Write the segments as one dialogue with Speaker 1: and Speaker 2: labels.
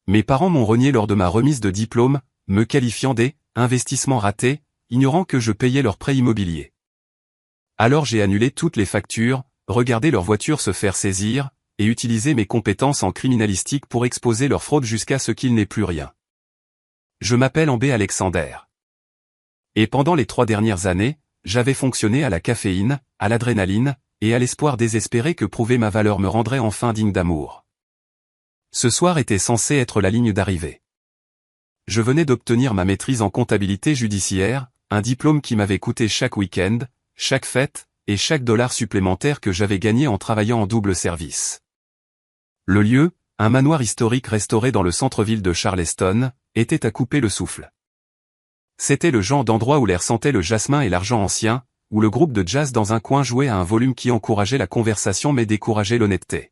Speaker 1: Mes parents m'ont renié lors de ma remise de diplôme, me qualifiant des « investissements ratés », ignorant que je payais leur prêt immobilier. Alors j'ai annulé toutes les factures, regardé leur voiture se faire saisir, et utilisé mes compétences en criminalistique pour exposer leur fraude jusqu'à ce qu'il n'ait plus rien. Je m'appelle Ambé Alexander. Et pendant les 3 dernières années, j'avais fonctionné à la caféine, à l'adrénaline, et à l'espoir désespéré que prouver ma valeur me rendrait enfin digne d'amour. Ce soir était censé être la ligne d'arrivée. Je venais d'obtenir ma maîtrise en comptabilité judiciaire, un diplôme qui m'avait coûté chaque week-end, chaque fête, et chaque dollar supplémentaire que j'avais gagné en travaillant en double service. Le lieu, un manoir historique restauré dans le centre-ville de Charleston, était à couper le souffle. C'était le genre d'endroit où l'air sentait le jasmin et l'argent ancien, où le groupe de jazz dans un coin jouait à un volume qui encourageait la conversation mais décourageait l'honnêteté.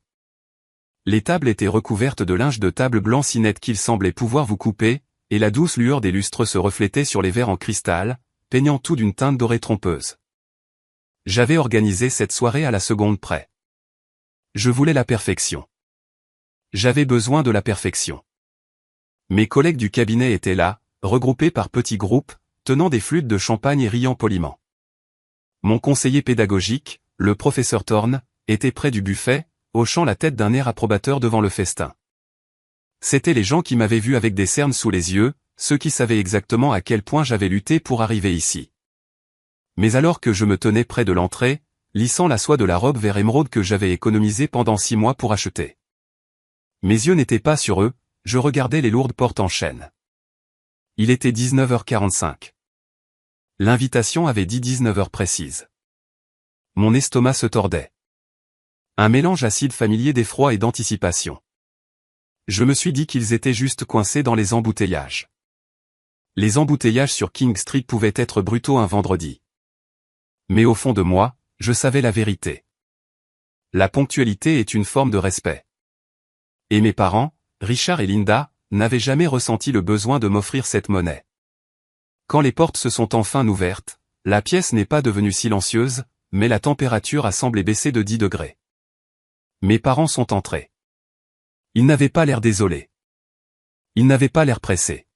Speaker 1: Les tables étaient recouvertes de linge de table blanc si net qu'il semblait pouvoir vous couper, et la douce lueur des lustres se reflétait sur les verres en cristal, peignant tout d'une teinte dorée trompeuse. J'avais organisé cette soirée à la seconde près. Je voulais la perfection. J'avais besoin de la perfection. Mes collègues du cabinet étaient là, regroupés par petits groupes, tenant des flûtes de champagne et riant poliment. Mon conseiller pédagogique, le professeur Thorne, était près du buffet, hochant la tête d'un air approbateur devant le festin. C'étaient les gens qui m'avaient vu avec des cernes sous les yeux, ceux qui savaient exactement à quel point j'avais lutté pour arriver ici. Mais alors que je me tenais près de l'entrée, lissant la soie de la robe vert émeraude que j'avais économisée pendant 6 mois pour acheter. Mes yeux n'étaient pas sur eux, je regardais les lourdes portes en chêne. Il était 19h45. L'invitation avait dit 19h précise. Mon estomac se tordait. Un mélange acide familier d'effroi et d'anticipation. Je me suis dit qu'ils étaient juste coincés dans les embouteillages. Les embouteillages sur King Street pouvaient être brutaux un vendredi. Mais au fond de moi, je savais la vérité. La ponctualité est une forme de respect. Et mes parents, Richard et Linda, n'avaient jamais ressenti le besoin de m'offrir cette monnaie. Quand les portes se sont enfin ouvertes, la pièce n'est pas devenue silencieuse, mais la température a semblé baisser de 10 degrés. Mes parents sont entrés. Ils n'avaient pas l'air désolés. Ils n'avaient pas l'air pressés.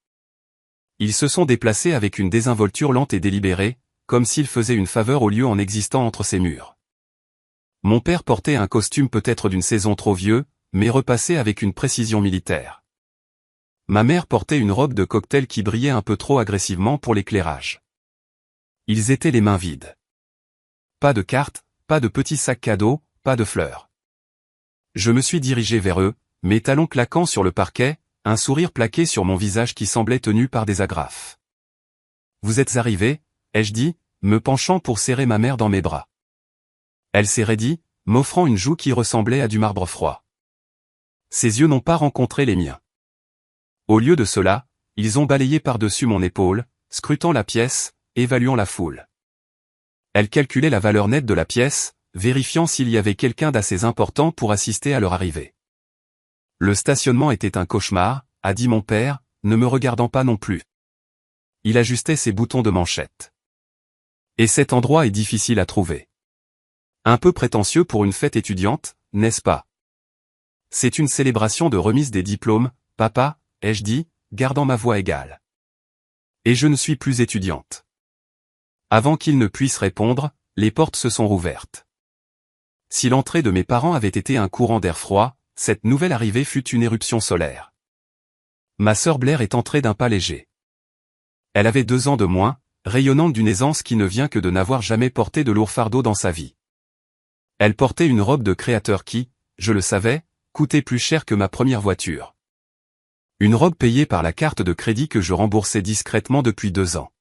Speaker 1: Ils se sont déplacés avec une désinvolture lente et délibérée, comme s'ils faisaient une faveur au lieu en existant entre ces murs. Mon père portait un costume peut-être d'une saison trop vieux, mais repassé avec une précision militaire. Ma mère portait une robe de cocktail qui brillait un peu trop agressivement pour l'éclairage. Ils étaient les mains vides. Pas de cartes, pas de petits sacs cadeaux, pas de fleurs. Je me suis dirigé vers eux, mes talons claquant sur le parquet, un sourire plaqué sur mon visage qui semblait tenu par des agrafes. « Vous êtes arrivés ?» ai-je dit, me penchant pour serrer ma mère dans mes bras. Elle s'est raidie, m'offrant une joue qui ressemblait à du marbre froid. Ses yeux n'ont pas rencontré les miens. Au lieu de cela, ils ont balayé par-dessus mon épaule, scrutant la pièce, évaluant la foule. Elle calculait la valeur nette de la pièce, vérifiant s'il y avait quelqu'un d'assez important pour assister à leur arrivée. Le stationnement était un cauchemar, a dit mon père, ne me regardant pas non plus. Il ajustait ses boutons de manchette. Et cet endroit est difficile à trouver. Un peu prétentieux pour une fête étudiante, n'est-ce pas? C'est une célébration de remise des diplômes, papa, ai-je dit, gardant ma voix égale. Et je ne suis plus étudiante. Avant qu'il ne puisse répondre, les portes se sont rouvertes. Si l'entrée de mes parents avait été un courant d'air froid, cette nouvelle arrivée fut une éruption solaire. Ma sœur Blair est entrée d'un pas léger. Elle avait 2 ans de moins, rayonnante d'une aisance qui ne vient que de n'avoir jamais porté de lourd fardeau dans sa vie. Elle portait une robe de créateur qui, je le savais, coûtait plus cher que ma première voiture. Une robe payée par la carte de crédit que je remboursais discrètement depuis 2 ans.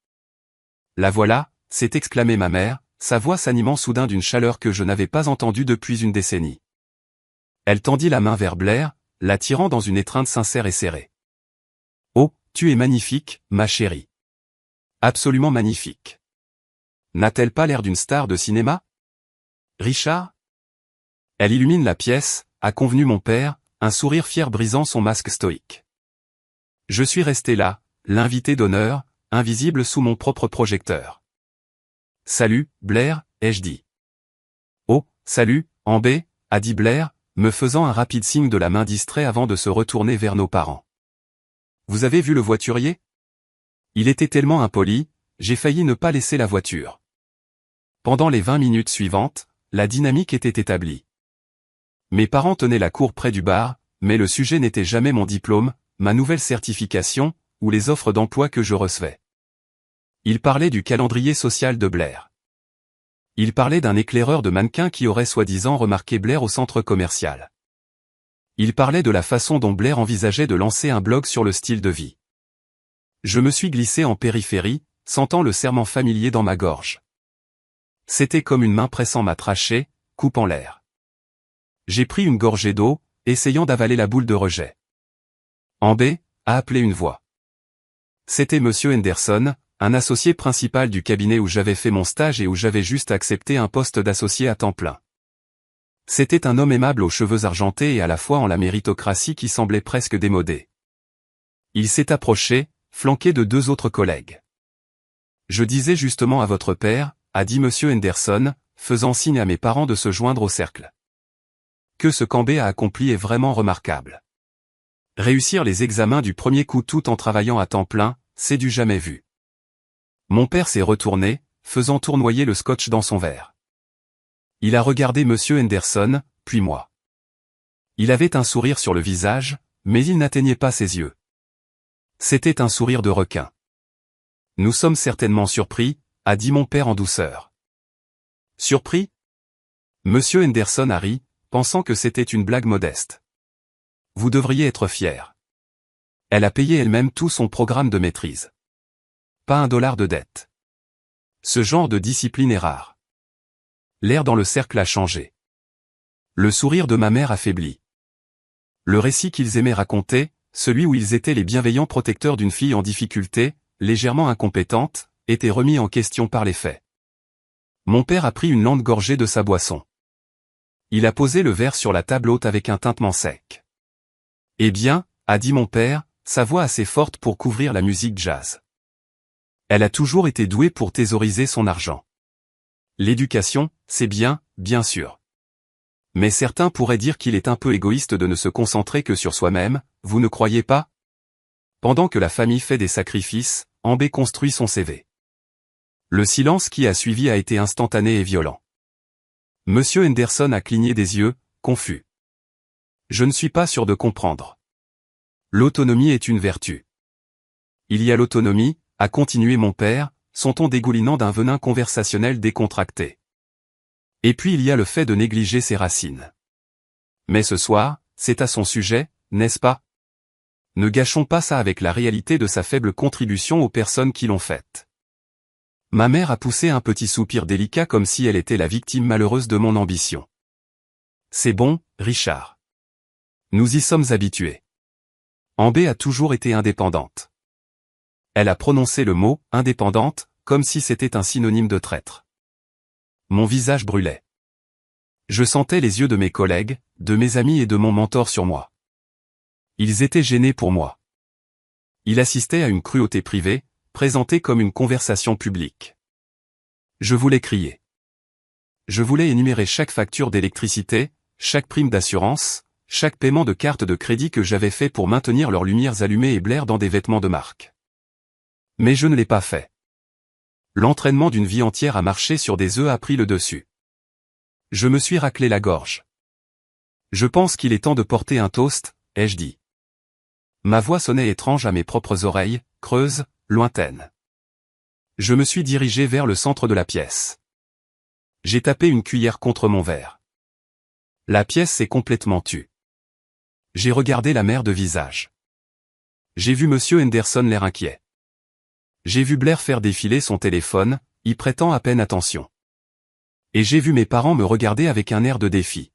Speaker 1: La voilà, s'est exclamée ma mère, sa voix s'animant soudain d'une chaleur que je n'avais pas entendue depuis une décennie. Elle tendit la main vers Blair, l'attirant dans une étreinte sincère et serrée. « Oh, tu es magnifique, ma chérie. Absolument magnifique. N'a-t-elle pas l'air d'une star de cinéma? Richard ?» Elle illumine la pièce, a convenu mon père, un sourire fier brisant son masque stoïque. Je suis resté là, l'invité d'honneur, invisible sous mon propre projecteur. « Salut, Blair », ai-je dit. « Oh, salut, Ambé », a dit Blair, me faisant un rapide signe de la main distrait avant de se retourner vers nos parents. Vous avez vu le voiturier? Il était tellement impoli, j'ai failli ne pas laisser la voiture. Pendant les 20 minutes suivantes, la dynamique était établie. Mes parents tenaient la cour près du bar, mais le sujet n'était jamais mon diplôme, ma nouvelle certification, ou les offres d'emploi que je recevais. Ils parlaient du calendrier social de Blair. Ils parlaient d'un éclaireur de mannequins qui aurait soi-disant remarqué Blair au centre commercial. Ils parlaient de la façon dont Blair envisageait de lancer un blog sur le style de vie. Je me suis glissé en périphérie, sentant le serrement familier dans ma gorge. C'était comme une main pressant ma trachée, coupant l'air. J'ai pris une gorgée d'eau, essayant d'avaler la boule de rejet. En B, a appelé une voix. C'était Monsieur Henderson, un associé principal du cabinet où j'avais fait mon stage et où j'avais juste accepté un poste d'associé à temps plein. C'était un homme aimable aux cheveux argentés et à la fois en la méritocratie qui semblait presque démodée. Il s'est approché, flanqué de 2 autres collègues. Je disais justement à votre père, a dit Monsieur Henderson, faisant signe à mes parents de se joindre au cercle. Que ce qu'Ambé a accompli est vraiment remarquable. Réussir les examens du premier coup tout en travaillant à temps plein, c'est du jamais vu. Mon père s'est retourné, faisant tournoyer le scotch dans son verre. Il a regardé Monsieur Henderson, puis moi. Il avait un sourire sur le visage, mais il n'atteignait pas ses yeux. C'était un sourire de requin. Nous sommes certainement surpris, a dit mon père en douceur. Surpris? Monsieur Henderson a ri, pensant que c'était une blague modeste. Vous devriez être fier. Elle a payé elle-même tout son programme de maîtrise. Pas $1 de dette. Ce genre de discipline est rare. L'air dans le cercle a changé. Le sourire de ma mère affaibli. Le récit qu'ils aimaient raconter, celui où ils étaient les bienveillants protecteurs d'une fille en difficulté, légèrement incompétente, était remis en question par les faits. Mon père a pris une lente gorgée de sa boisson. Il a posé le verre sur la table haute avec un tintement sec. Eh bien, a dit mon père, sa voix assez forte pour couvrir la musique jazz. Elle a toujours été douée pour thésauriser son argent. L'éducation, c'est bien, bien sûr. Mais certains pourraient dire qu'il est un peu égoïste de ne se concentrer que sur soi-même, vous ne croyez pas? Pendant que la famille fait des sacrifices, Ambé construit son CV. Le silence qui a suivi a été instantané et violent. Monsieur Henderson a cligné des yeux, confus. Je ne suis pas sûr de comprendre. L'autonomie est une vertu. Il y a l'autonomie, a continué mon père, son ton dégoulinant d'un venin conversationnel décontracté. Et puis il y a le fait de négliger ses racines. Mais ce soir, c'est à son sujet, n'est-ce pas? Ne gâchons pas ça avec la réalité de sa faible contribution aux personnes qui l'ont faite. Ma mère a poussé un petit soupir délicat comme si elle était la victime malheureuse de mon ambition. C'est bon, Richard. Nous y sommes habitués. Ambé a toujours été indépendante. Elle a prononcé le mot « indépendante » comme si c'était un synonyme de traître. Mon visage brûlait. Je sentais les yeux de mes collègues, de mes amis et de mon mentor sur moi. Ils étaient gênés pour moi. Il assistait à une cruauté privée, présentée comme une conversation publique. Je voulais crier. Je voulais énumérer chaque facture d'électricité, chaque prime d'assurance, chaque paiement de carte de crédit que j'avais fait pour maintenir leurs lumières allumées et Blair dans des vêtements de marque. Mais je ne l'ai pas fait. L'entraînement d'une vie entière à marcher sur des œufs a pris le dessus. Je me suis raclé la gorge. Je pense qu'il est temps de porter un toast, ai-je dit. Ma voix sonnait étrange à mes propres oreilles, creuse, lointaine. Je me suis dirigé vers le centre de la pièce. J'ai tapé une cuillère contre mon verre. La pièce s'est complètement tue. J'ai regardé la mère de visage. J'ai vu Monsieur Henderson l'air inquiet. J'ai vu Blair faire défiler son téléphone, y prêtant à peine attention. Et j'ai vu mes parents me regarder avec un air de défi.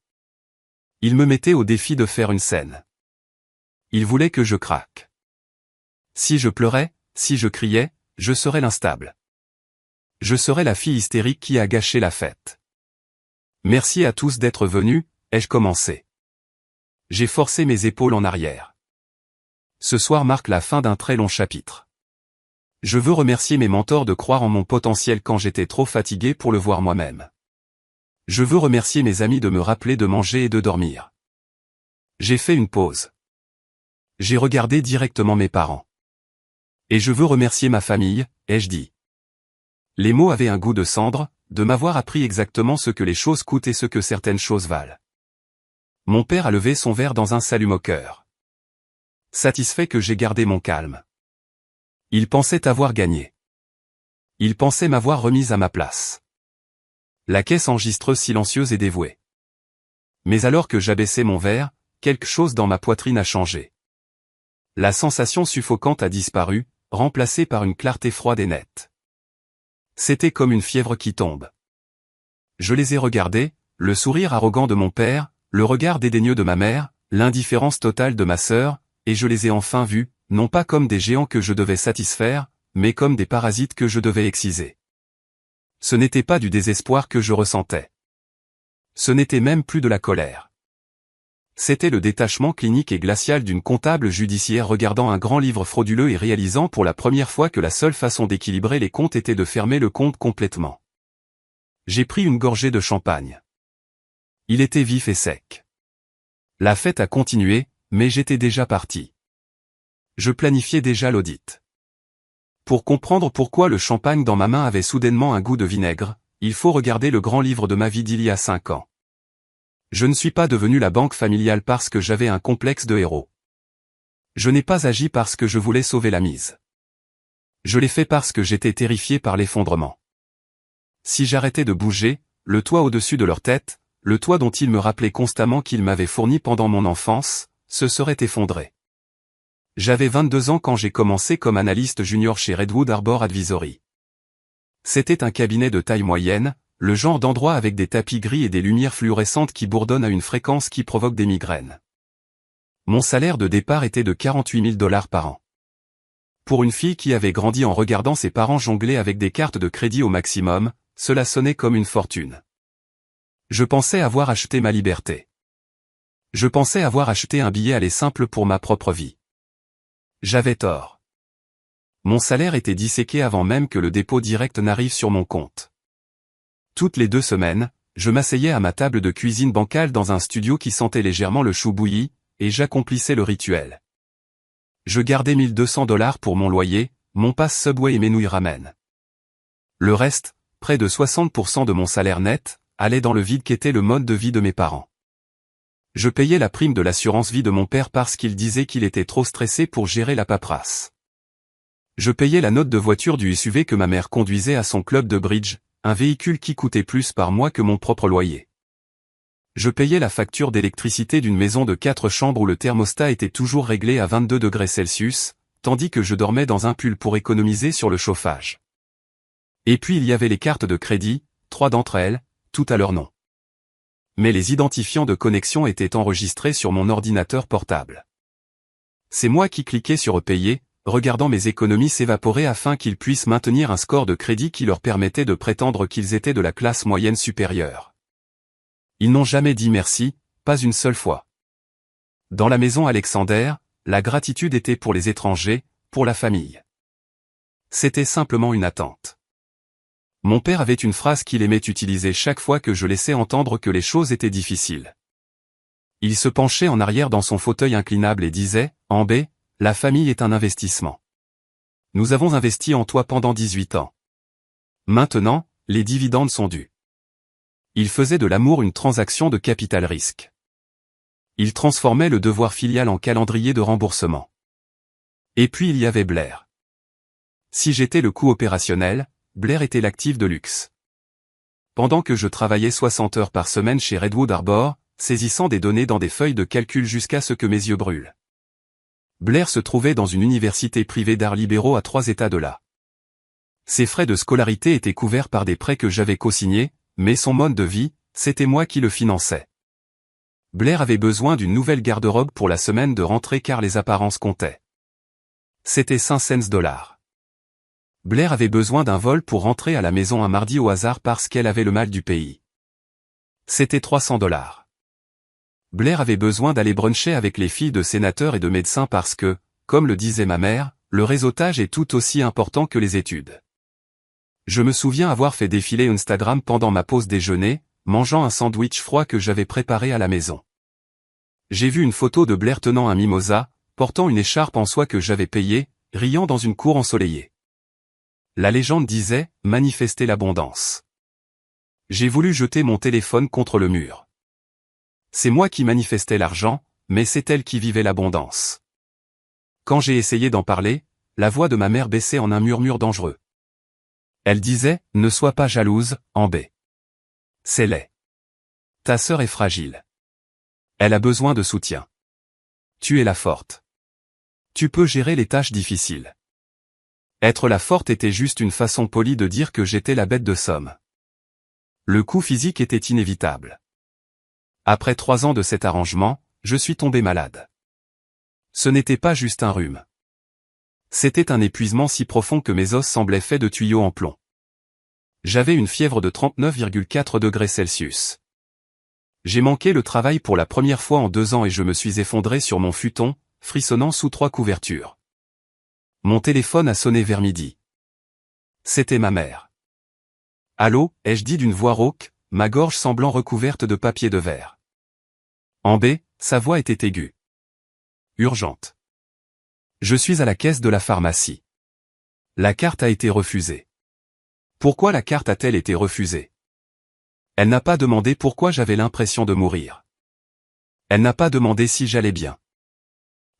Speaker 1: Ils me mettaient au défi de faire une scène. Ils voulaient que je craque. Si je pleurais, si je criais, je serais l'instable. Je serais la fille hystérique qui a gâché la fête. Merci à tous d'être venus, ai-je commencé. J'ai forcé mes épaules en arrière. Ce soir marque la fin d'un très long chapitre. Je veux remercier mes mentors de croire en mon potentiel quand j'étais trop fatigué pour le voir moi-même. Je veux remercier mes amis de me rappeler de manger et de dormir. J'ai fait une pause. J'ai regardé directement mes parents. Et je veux remercier ma famille, ai-je dit. Les mots avaient un goût de cendre, de m'avoir appris exactement ce que les choses coûtent et ce que certaines choses valent. Mon père a levé son verre dans un salut moqueur. Satisfait que j'ai gardé mon calme. Il pensait avoir gagné. Il pensait m'avoir remise à ma place. La caisse enregistreuse silencieuse et dévouée. Mais alors que j'abaissais mon verre, quelque chose dans ma poitrine a changé. La sensation suffocante a disparu, remplacée par une clarté froide et nette. C'était comme une fièvre qui tombe. Je les ai regardés, le sourire arrogant de mon père, le regard dédaigneux de ma mère, l'indifférence totale de ma sœur, et je les ai enfin vus, non pas comme des géants que je devais satisfaire, mais comme des parasites que je devais exciser. Ce n'était pas du désespoir que je ressentais. Ce n'était même plus de la colère. C'était le détachement clinique et glacial d'une comptable judiciaire regardant un grand livre frauduleux et réalisant pour la première fois que la seule façon d'équilibrer les comptes était de fermer le compte complètement. J'ai pris une gorgée de champagne. Il était vif et sec. La fête a continué, mais j'étais déjà parti. Je planifiais déjà l'audit. Pour comprendre pourquoi le champagne dans ma main avait soudainement un goût de vinaigre, il faut regarder le grand livre de ma vie d'il y a 5 ans. Je ne suis pas devenu la banque familiale parce que j'avais un complexe de héros. Je n'ai pas agi parce que je voulais sauver la mise. Je l'ai fait parce que j'étais terrifié par l'effondrement. Si j'arrêtais de bouger, le toit au-dessus de leur tête, le toit dont ils me rappelaient constamment qu'ils m'avaient fourni pendant mon enfance, se serait effondré. J'avais 22 ans quand j'ai commencé comme analyste junior chez Redwood Arbor Advisory. C'était un cabinet de taille moyenne, le genre d'endroit avec des tapis gris et des lumières fluorescentes qui bourdonnent à une fréquence qui provoque des migraines. Mon salaire de départ était de 48 000 $ par an. Pour une fille qui avait grandi en regardant ses parents jongler avec des cartes de crédit au maximum, cela sonnait comme une fortune. Je pensais avoir acheté ma liberté. Je pensais avoir acheté un billet aller simple pour ma propre vie. J'avais tort. Mon salaire était disséqué avant même que le dépôt direct n'arrive sur mon compte. Toutes les 2 semaines, je m'asseyais à ma table de cuisine bancale dans un studio qui sentait légèrement le chou bouilli, et j'accomplissais le rituel. Je gardais 1 200 $ pour mon loyer, mon pass Subway et mes nouilles ramen. Le reste, près de 60% de mon salaire net, allait dans le vide qu'était le mode de vie de mes parents. Je payais la prime de l'assurance vie de mon père parce qu'il disait qu'il était trop stressé pour gérer la paperasse. Je payais la note de voiture du SUV que ma mère conduisait à son club de bridge, un véhicule qui coûtait plus par mois que mon propre loyer. Je payais la facture d'électricité d'une maison de 4 chambres où le thermostat était toujours réglé à 22 degrés Celsius, tandis que je dormais dans un pull pour économiser sur le chauffage. Et puis il y avait les cartes de crédit, 3 d'entre elles, toutes à leur nom. Mais les identifiants de connexion étaient enregistrés sur mon ordinateur portable. C'est moi qui cliquais sur payer, regardant mes économies s'évaporer afin qu'ils puissent maintenir un score de crédit qui leur permettait de prétendre qu'ils étaient de la classe moyenne supérieure. Ils n'ont jamais dit merci, pas une seule fois. Dans la maison Alexander, la gratitude était pour les étrangers, pour la famille. C'était simplement une attente. Mon père avait une phrase qu'il aimait utiliser chaque fois que je laissais entendre que les choses étaient difficiles. Il se penchait en arrière dans son fauteuil inclinable et disait, « En B, la famille est un investissement. Nous avons investi en toi pendant 18 ans. Maintenant, les dividendes sont dus. » Il faisait de l'amour une transaction de capital risque. Il transformait le devoir filial en calendrier de remboursement. Et puis il y avait Blair. Si j'étais le coût opérationnel, Blair était l'actif de luxe. Pendant que je travaillais 60 heures par semaine chez Redwood Arbor, saisissant des données dans des feuilles de calcul jusqu'à ce que mes yeux brûlent. Blair se trouvait dans une université privée d'arts libéraux à 3 États de là. Ses frais de scolarité étaient couverts par des prêts que j'avais co-signés, mais son mode de vie, c'était moi qui le finançais. Blair avait besoin d'une nouvelle garde-robe pour la semaine de rentrée car les apparences comptaient. C'était 5 $. Blair avait besoin d'un vol pour rentrer à la maison un mardi au hasard parce qu'elle avait le mal du pays. C'était 300 $. Blair avait besoin d'aller bruncher avec les filles de sénateurs et de médecins parce que, comme le disait ma mère, le réseautage est tout aussi important que les études. Je me souviens avoir fait défiler Instagram pendant ma pause déjeuner, mangeant un sandwich froid que j'avais préparé à la maison. J'ai vu une photo de Blair tenant un mimosa, portant une écharpe en soie que j'avais payée, riant dans une cour ensoleillée. La légende disait « Manifester l'abondance ». J'ai voulu jeter mon téléphone contre le mur. C'est moi qui manifestais l'argent, mais c'est elle qui vivait l'abondance. Quand j'ai essayé d'en parler, la voix de ma mère baissait en un murmure dangereux. Elle disait « Ne sois pas jalouse, Ambé. C'est laid. Ta sœur est fragile. Elle a besoin de soutien. Tu es la forte. Tu peux gérer les tâches difficiles. » Être la forte était juste une façon polie de dire que j'étais la bête de somme. Le coup physique était inévitable. Après 3 ans de cet arrangement, je suis tombé malade. Ce n'était pas juste un rhume. C'était un épuisement si profond que mes os semblaient faits de tuyaux en plomb. J'avais une fièvre de 39,4 degrés Celsius. J'ai manqué le travail pour la première fois en 2 ans et je me suis effondré sur mon futon, frissonnant sous 3 couvertures. Mon téléphone a sonné vers midi. C'était ma mère. « Allô » ai-je dit d'une voix rauque, ma gorge semblant recouverte de papier de verre. Ambé, sa voix était aiguë. Urgente. Je suis à la caisse de la pharmacie. La carte a été refusée. Pourquoi la carte a-t-elle été refusée? Elle n'a pas demandé pourquoi j'avais l'impression de mourir. Elle n'a pas demandé si j'allais bien.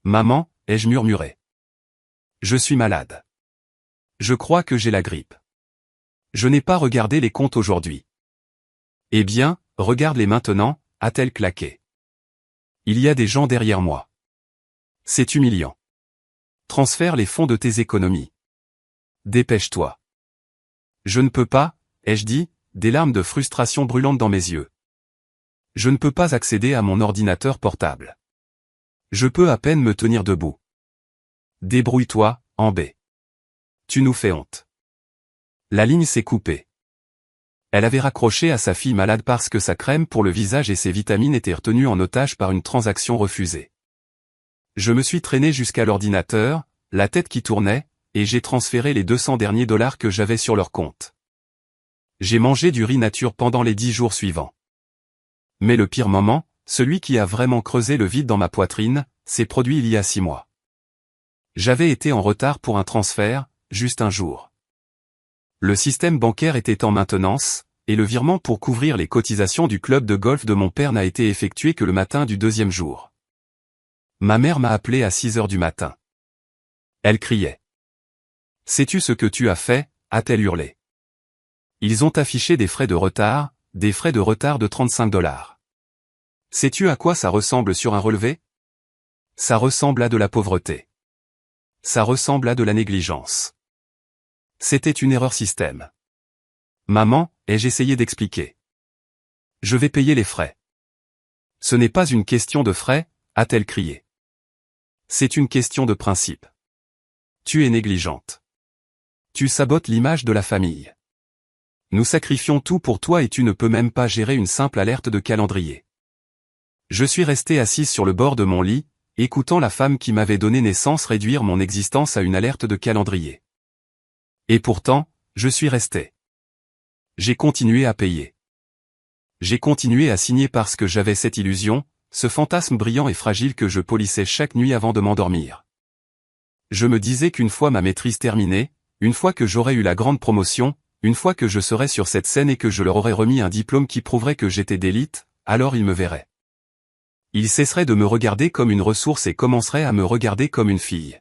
Speaker 1: Maman, ai-je murmuré. Je suis malade. Je crois que j'ai la grippe. Je n'ai pas regardé les comptes aujourd'hui. Eh bien, regarde-les maintenant, a-t-elle claqué. Il y a des gens derrière moi. C'est humiliant. Transfère les fonds de tes économies. Dépêche-toi. Je ne peux pas, ai-je dit, des larmes de frustration brûlantes dans mes yeux. Je ne peux pas accéder à mon ordinateur portable. Je peux à peine me tenir debout. Débrouille-toi, Ambé. Tu nous fais honte. La ligne s'est coupée. Elle avait raccroché à sa fille malade parce que sa crème pour le visage et ses vitamines étaient retenues en otage par une transaction refusée. Je me suis traîné jusqu'à l'ordinateur, la tête qui tournait, et j'ai transféré les 200 derniers dollars que j'avais sur leur compte. J'ai mangé du riz nature pendant les 10 jours suivants. Mais le pire moment, celui qui a vraiment creusé le vide dans ma poitrine, s'est produit il y a 6 mois. J'avais été en retard pour un transfert, juste un jour. Le système bancaire était en maintenance, et le virement pour couvrir les cotisations du club de golf de mon père n'a été effectué que le matin du 2e jour. Ma mère m'a appelé à 6 heures du matin. Elle criait. « Sais-tu ce que tu as fait » a-t-elle hurlé. Ils ont affiché des frais de retard de 35 $. Sais-tu à quoi ça ressemble sur un relevé? Ça ressemble à de la pauvreté. Ça ressemble à de la négligence. C'était une erreur système. Maman, ai-je essayé d'expliquer. Je vais payer les frais. Ce n'est pas une question de frais, a-t-elle crié. C'est une question de principe. Tu es négligente. Tu sabotes l'image de la famille. Nous sacrifions tout pour toi et tu ne peux même pas gérer une simple alerte de calendrier. Je suis resté assise sur le bord de mon lit, écoutant la femme qui m'avait donné naissance réduire mon existence à une alerte de calendrier. Et pourtant, je suis resté. J'ai continué à payer. J'ai continué à signer parce que j'avais cette illusion, ce fantasme brillant et fragile que je polissais chaque nuit avant de m'endormir. Je me disais qu'une fois ma maîtrise terminée, une fois que j'aurais eu la grande promotion, une fois que je serais sur cette scène et que je leur aurais remis un diplôme qui prouverait que j'étais d'élite, alors ils me verraient. Ils cesseraient de me regarder comme une ressource et commenceraient à me regarder comme une fille.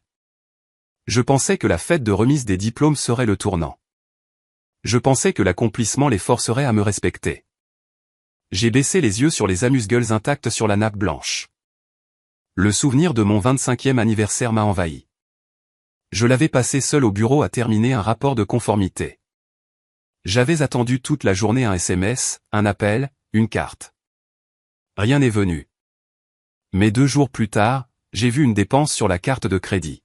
Speaker 1: Je pensais que la fête de remise des diplômes serait le tournant. Je pensais que l'accomplissement les forcerait à me respecter. J'ai baissé les yeux sur les amuse-gueules intactes sur la nappe blanche. Le souvenir de mon 25e anniversaire m'a envahi. Je l'avais passé seul au bureau à terminer un rapport de conformité. J'avais attendu toute la journée un SMS, un appel, une carte. Rien n'est venu. Mais 2 jours plus tard, j'ai vu une dépense sur la carte de crédit.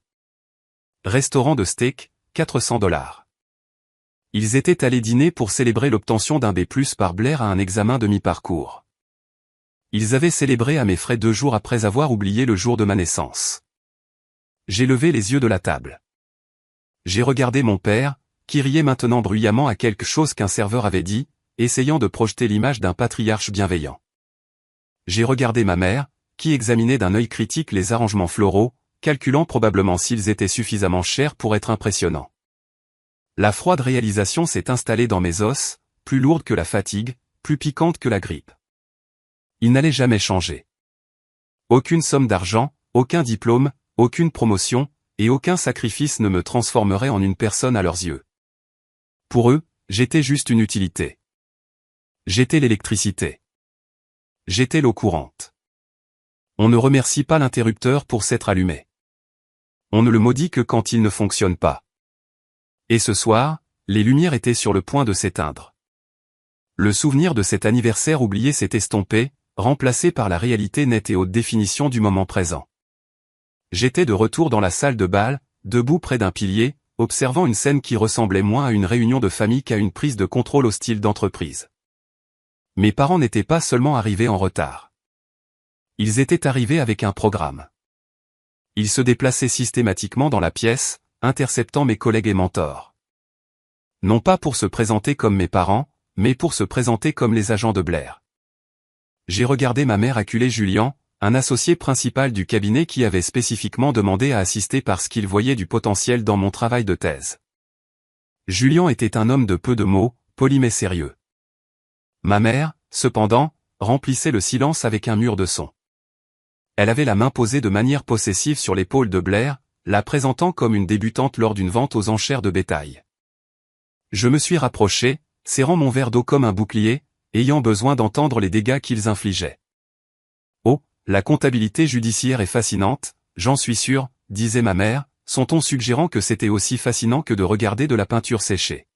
Speaker 1: Restaurant de steak, 400 $. Ils étaient allés dîner pour célébrer l'obtention d'un B+ par Blair à un examen de mi-parcours. Ils avaient célébré à mes frais 2 jours après avoir oublié le jour de ma naissance. J'ai levé les yeux de la table. J'ai regardé mon père, qui riait maintenant bruyamment à quelque chose qu'un serveur avait dit, essayant de projeter l'image d'un patriarche bienveillant. J'ai regardé ma mère, qui examinait d'un œil critique les arrangements floraux, calculant probablement s'ils étaient suffisamment chers pour être impressionnants. La froide réalisation s'est installée dans mes os, plus lourde que la fatigue, plus piquante que la grippe. Il n'allait jamais changer. Aucune somme d'argent, aucun diplôme, aucune promotion, et aucun sacrifice ne me transformerait en une personne à leurs yeux. Pour eux, j'étais juste une utilité. J'étais l'électricité. J'étais l'eau courante. On ne remercie pas l'interrupteur pour s'être allumé. On ne le maudit que quand il ne fonctionne pas. Et ce soir, les lumières étaient sur le point de s'éteindre. Le souvenir de cet anniversaire oublié s'est estompé, remplacé par la réalité nette et haute définition du moment présent. J'étais de retour dans la salle de bal, debout près d'un pilier, observant une scène qui ressemblait moins à une réunion de famille qu'à une prise de contrôle hostile d'entreprise. Mes parents n'étaient pas seulement arrivés en retard. Ils étaient arrivés avec un programme. Ils se déplaçaient systématiquement dans la pièce, interceptant mes collègues et mentors. Non pas pour se présenter comme mes parents, mais pour se présenter comme les agents de Blair. J'ai regardé ma mère acculer Julian, un associé principal du cabinet qui avait spécifiquement demandé à assister parce qu'il voyait du potentiel dans mon travail de thèse. Julian était un homme de peu de mots, poli mais sérieux. Ma mère, cependant, remplissait le silence avec un mur de son. Elle avait la main posée de manière possessive sur l'épaule de Blair, la présentant comme une débutante lors d'une vente aux enchères de bétail. Je me suis rapproché, serrant mon verre d'eau comme un bouclier, ayant besoin d'entendre les dégâts qu'ils infligeaient. Oh, la comptabilité judiciaire est fascinante, j'en suis sûr, disait ma mère, son ton suggérant que c'était aussi fascinant que de regarder de la peinture séchée.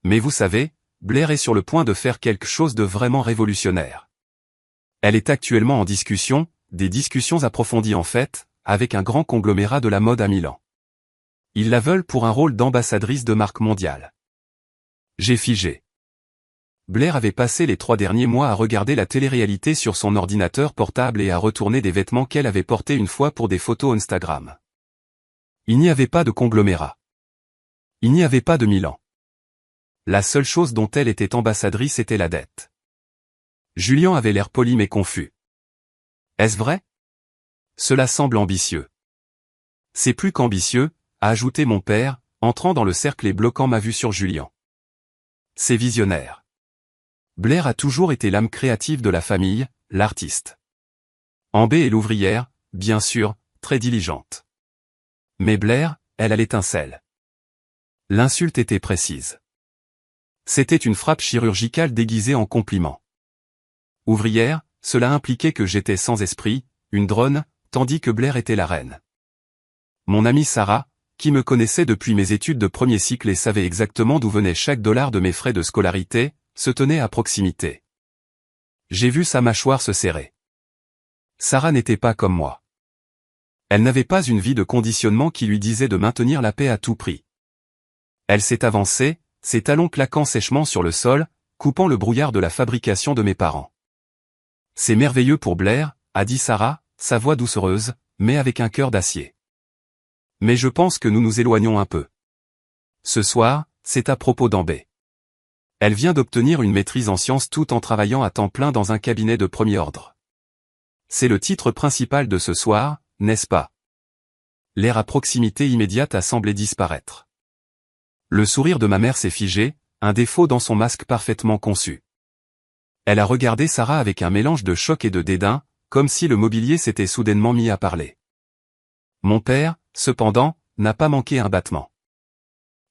Speaker 1: Mais vous savez, Blair est sur le point de faire quelque chose de vraiment révolutionnaire. Elle est actuellement en discussion, des discussions approfondies en fait, avec un grand conglomérat de la mode à Milan. Ils la veulent pour un rôle d'ambassadrice de marque mondiale. J'ai figé. Blair avait passé les 3 derniers mois à regarder la télé-réalité sur son ordinateur portable et à retourner des vêtements qu'elle avait portés une fois pour des photos Instagram. Il n'y avait pas de conglomérat. Il n'y avait pas de Milan. La seule chose dont elle était ambassadrice était la dette. Julian avait l'air poli mais confus. Est-ce vrai? Cela semble ambitieux. C'est plus qu'ambitieux, a ajouté mon père, entrant dans le cercle et bloquant ma vue sur Julian. C'est visionnaire. Blair a toujours été l'âme créative de la famille, l'artiste. Amber est l'ouvrière, bien sûr, très diligente. Mais Blair, elle a l'étincelle. L'insulte était précise. C'était une frappe chirurgicale déguisée en compliment. Ouvrière, cela impliquait que j'étais sans esprit, une drone, tandis que Blair était la reine. Mon amie Sarah, qui me connaissait depuis mes études de premier cycle et savait exactement d'où venait chaque dollar de mes frais de scolarité, se tenait à proximité. J'ai vu sa mâchoire se serrer. Sarah n'était pas comme moi. Elle n'avait pas une vie de conditionnement qui lui disait de maintenir la paix à tout prix. Elle s'est avancée, ses talons claquant sèchement sur le sol, coupant le brouillard de la fabrication de mes parents. C'est merveilleux pour Blair, a dit Sarah, sa voix doucereuse, mais avec un cœur d'acier. Mais je pense que nous nous éloignons un peu. Ce soir, c'est à propos d'Amber. Elle vient d'obtenir une maîtrise en sciences tout en travaillant à temps plein dans un cabinet de premier ordre. C'est le titre principal de ce soir, n'est-ce pas? L'air à proximité immédiate a semblé disparaître. Le sourire de ma mère s'est figé, un défaut dans son masque parfaitement conçu. Elle a regardé Sarah avec un mélange de choc et de dédain, comme si le mobilier s'était soudainement mis à parler. Mon père, cependant, n'a pas manqué un battement.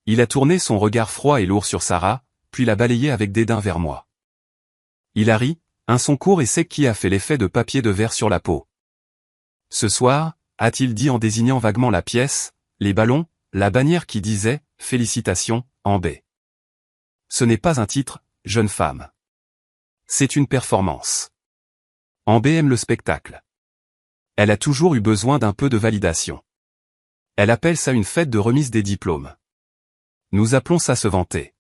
Speaker 1: Il a tourné son regard froid et lourd sur Sarah, puis l'a balayé avec dédain vers moi. Il a ri, un son court et sec qui a fait l'effet de papier de verre sur la peau. Ce soir, a-t-il dit en désignant vaguement la pièce, les ballons, la bannière qui disait « Félicitations, Amber ». Ce n'est pas un titre, jeune femme. C'est une performance. Amber aime le spectacle. Elle a toujours eu besoin d'un peu de validation. Elle appelle ça une fête de remise des diplômes. Nous appelons ça se vanter.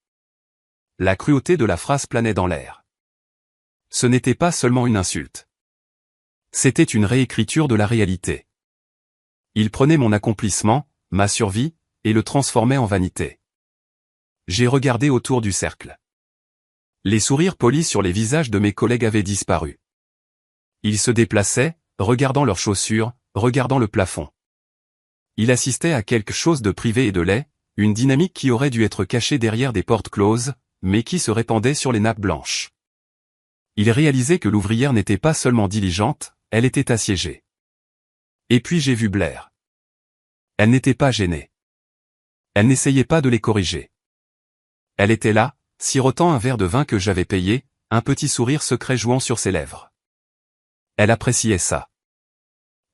Speaker 1: La cruauté de la phrase planait dans l'air. Ce n'était pas seulement une insulte. C'était une réécriture de la réalité. Il prenait mon accomplissement, ma survie, et le transformait en vanité. J'ai regardé autour du cercle. Les sourires polis sur les visages de mes collègues avaient disparu. Ils se déplaçaient, regardant leurs chaussures, regardant le plafond. Il assistait à quelque chose de privé et de laid, une dynamique qui aurait dû être cachée derrière des portes closes, mais qui se répandait sur les nappes blanches. Il réalisait que l'ouvrière n'était pas seulement diligente, elle était assiégée. Et puis j'ai vu Blair. Elle n'était pas gênée. Elle n'essayait pas de les corriger. Elle était là, sirotant un verre de vin que j'avais payé, un petit sourire secret jouant sur ses lèvres. Elle appréciait ça.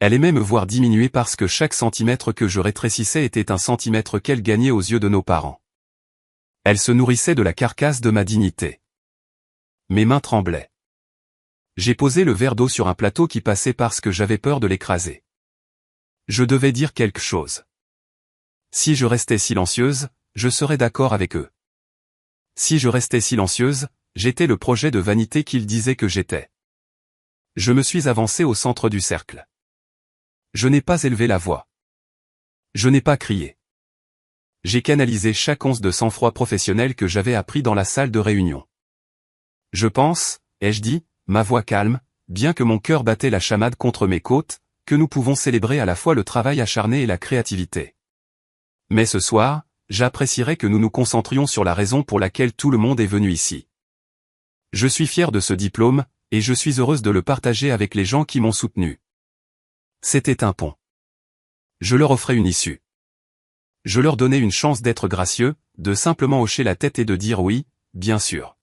Speaker 1: Elle aimait me voir diminuer parce que chaque centimètre que je rétrécissais était un centimètre qu'elle gagnait aux yeux de nos parents. Elle se nourrissait de la carcasse de ma dignité. Mes mains tremblaient. J'ai posé le verre d'eau sur un plateau qui passait parce que j'avais peur de l'écraser. Je devais dire quelque chose. Si je restais silencieuse, je serais d'accord avec eux. Si je restais silencieuse, j'étais le projet de vanité qu'ils disaient que j'étais. Je me suis avancé au centre du cercle. Je n'ai pas élevé la voix. Je n'ai pas crié. J'ai canalisé chaque once de sang-froid professionnel que j'avais appris dans la salle de réunion. Je pense, ai-je dit, ma voix calme, bien que mon cœur battait la chamade contre mes côtes, que nous pouvons célébrer à la fois le travail acharné et la créativité. Mais ce soir, j'apprécierais que nous nous concentrions sur la raison pour laquelle tout le monde est venu ici. Je suis fier de ce diplôme, et je suis heureuse de le partager avec les gens qui m'ont soutenu. C'était un pont. Je leur offrais une issue. Je leur donnais une chance d'être gracieux, de simplement hocher la tête et de dire oui, bien sûr.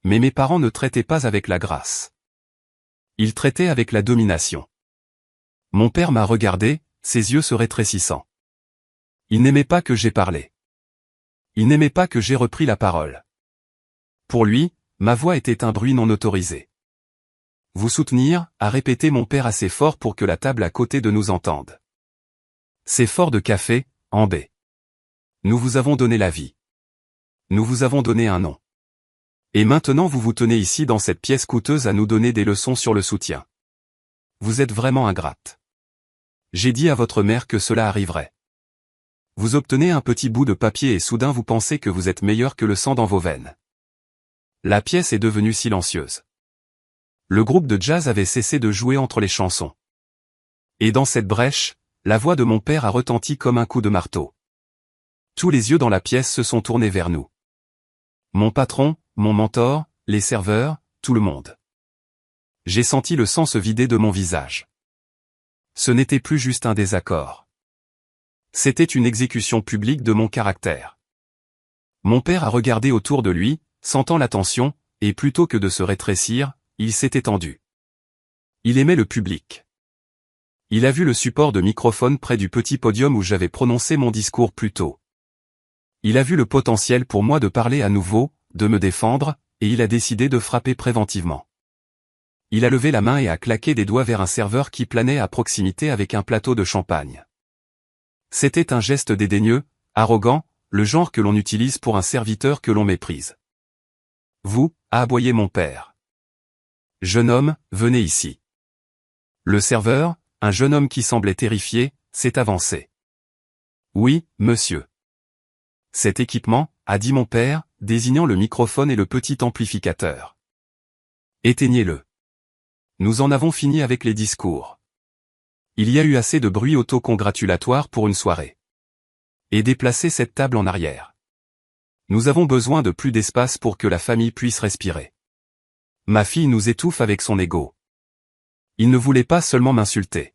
Speaker 1: Mais mes parents ne traitaient pas avec la grâce. Ils traitaient avec la domination. Mon père m'a regardé, ses yeux se rétrécissant. Il n'aimait pas que j'aie parlé. Il n'aimait pas que j'aie repris la parole. Pour lui, ma voix était un bruit non autorisé. Vous soutenir, a répété mon père assez fort pour que la table à côté de nous entende. C'est fort de café, en baie. Nous vous avons donné la vie. Nous vous avons donné un nom. Et maintenant vous vous tenez ici dans cette pièce coûteuse à nous donner des leçons sur le soutien. Vous êtes vraiment ingrate. J'ai dit à votre mère que cela arriverait. Vous obtenez un petit bout de papier et soudain vous pensez que vous êtes meilleur que le sang dans vos veines. La pièce est devenue silencieuse. Le groupe de jazz avait cessé de jouer entre les chansons. Et dans cette brèche, la voix de mon père a retenti comme un coup de marteau. Tous les yeux dans la pièce se sont tournés vers nous. Mon patron, mon mentor, les serveurs, tout le monde. J'ai senti le sang se vider de mon visage. Ce n'était plus juste un désaccord. C'était une exécution publique de mon caractère. Mon père a regardé autour de lui, sentant la tension, et plutôt que de se rétrécir, il s'est étendu. Il aimait le public. Il a vu le support de microphone près du petit podium où j'avais prononcé mon discours plus tôt. Il a vu le potentiel pour moi de parler à nouveau, de me défendre, et il a décidé de frapper préventivement. Il a levé la main et a claqué des doigts vers un serveur qui planait à proximité avec un plateau de champagne. C'était un geste dédaigneux, arrogant, le genre que l'on utilise pour un serviteur que l'on méprise. Vous, a aboyé mon père. Jeune homme, venez ici. Le serveur, un jeune homme qui semblait terrifié, s'est avancé. Oui, monsieur. Cet équipement, a dit mon père, désignant le microphone et le petit amplificateur. Éteignez-le. Nous en avons fini avec les discours. Il y a eu assez de bruit auto-congratulatoire pour une soirée. Et déplacez cette table en arrière. Nous avons besoin de plus d'espace pour que la famille puisse respirer. Ma fille nous étouffe avec son ego. Il ne voulait pas seulement m'insulter.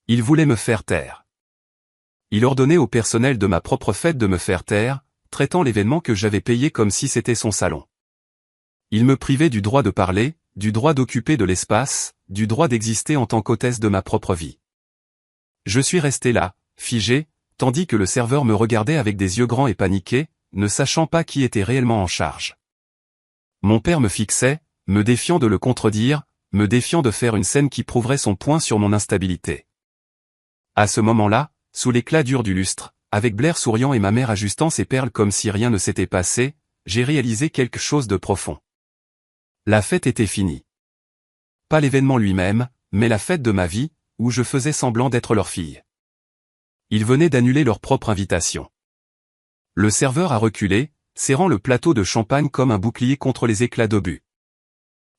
Speaker 1: Il voulait me faire taire. Il ordonnait au personnel de ma propre fête de me faire taire, traitant l'événement que j'avais payé comme si c'était son salon. Il me privait du droit de parler, du droit d'occuper de l'espace, du droit d'exister en tant qu'hôtesse de ma propre vie. Je suis resté là, figé, tandis que le serveur me regardait avec des yeux grands et paniqués, ne sachant pas qui était réellement en charge. Mon père me fixait, me défiant de le contredire, me défiant de faire une scène qui prouverait son point sur mon instabilité. À ce moment-là, sous l'éclat dur du lustre, avec Blair souriant et ma mère ajustant ses perles comme si rien ne s'était passé, j'ai réalisé quelque chose de profond. La fête était finie. Pas l'événement lui-même, mais la fête de ma vie, où je faisais semblant d'être leur fille. Ils venaient d'annuler leur propre invitation. Le serveur a reculé, serrant le plateau de champagne comme un bouclier contre les éclats d'obus.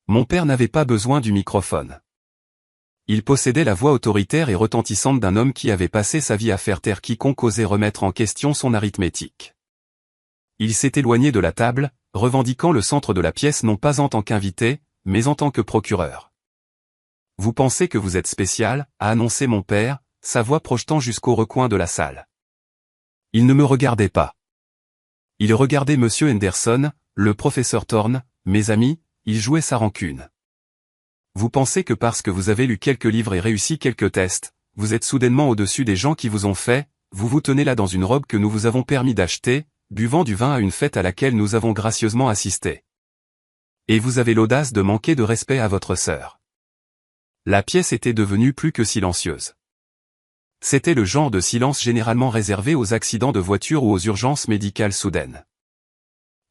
Speaker 1: Mon père n'avait pas besoin du microphone. Il possédait la voix autoritaire et retentissante d'un homme qui avait passé sa vie à faire taire quiconque osait remettre en question son arithmétique. Il s'est éloigné de la table, revendiquant le centre de la pièce non pas en tant qu'invité, mais en tant que procureur. « Vous pensez que vous êtes spécial » a annoncé mon père, sa voix projetant jusqu'au recoin de la salle. Il ne me regardait pas. Il regardait Monsieur Henderson, le professeur Thorne, mes amis, il jouait sa rancune. Vous pensez que parce que vous avez lu quelques livres et réussi quelques tests, vous êtes soudainement au-dessus des gens qui vous ont fait, vous vous tenez là dans une robe que nous vous avons permis d'acheter, buvant du vin à une fête à laquelle nous avons gracieusement assisté. Et vous avez l'audace de manquer de respect à votre sœur. La pièce était devenue plus que silencieuse. C'était le genre de silence généralement réservé aux accidents de voiture ou aux urgences médicales soudaines.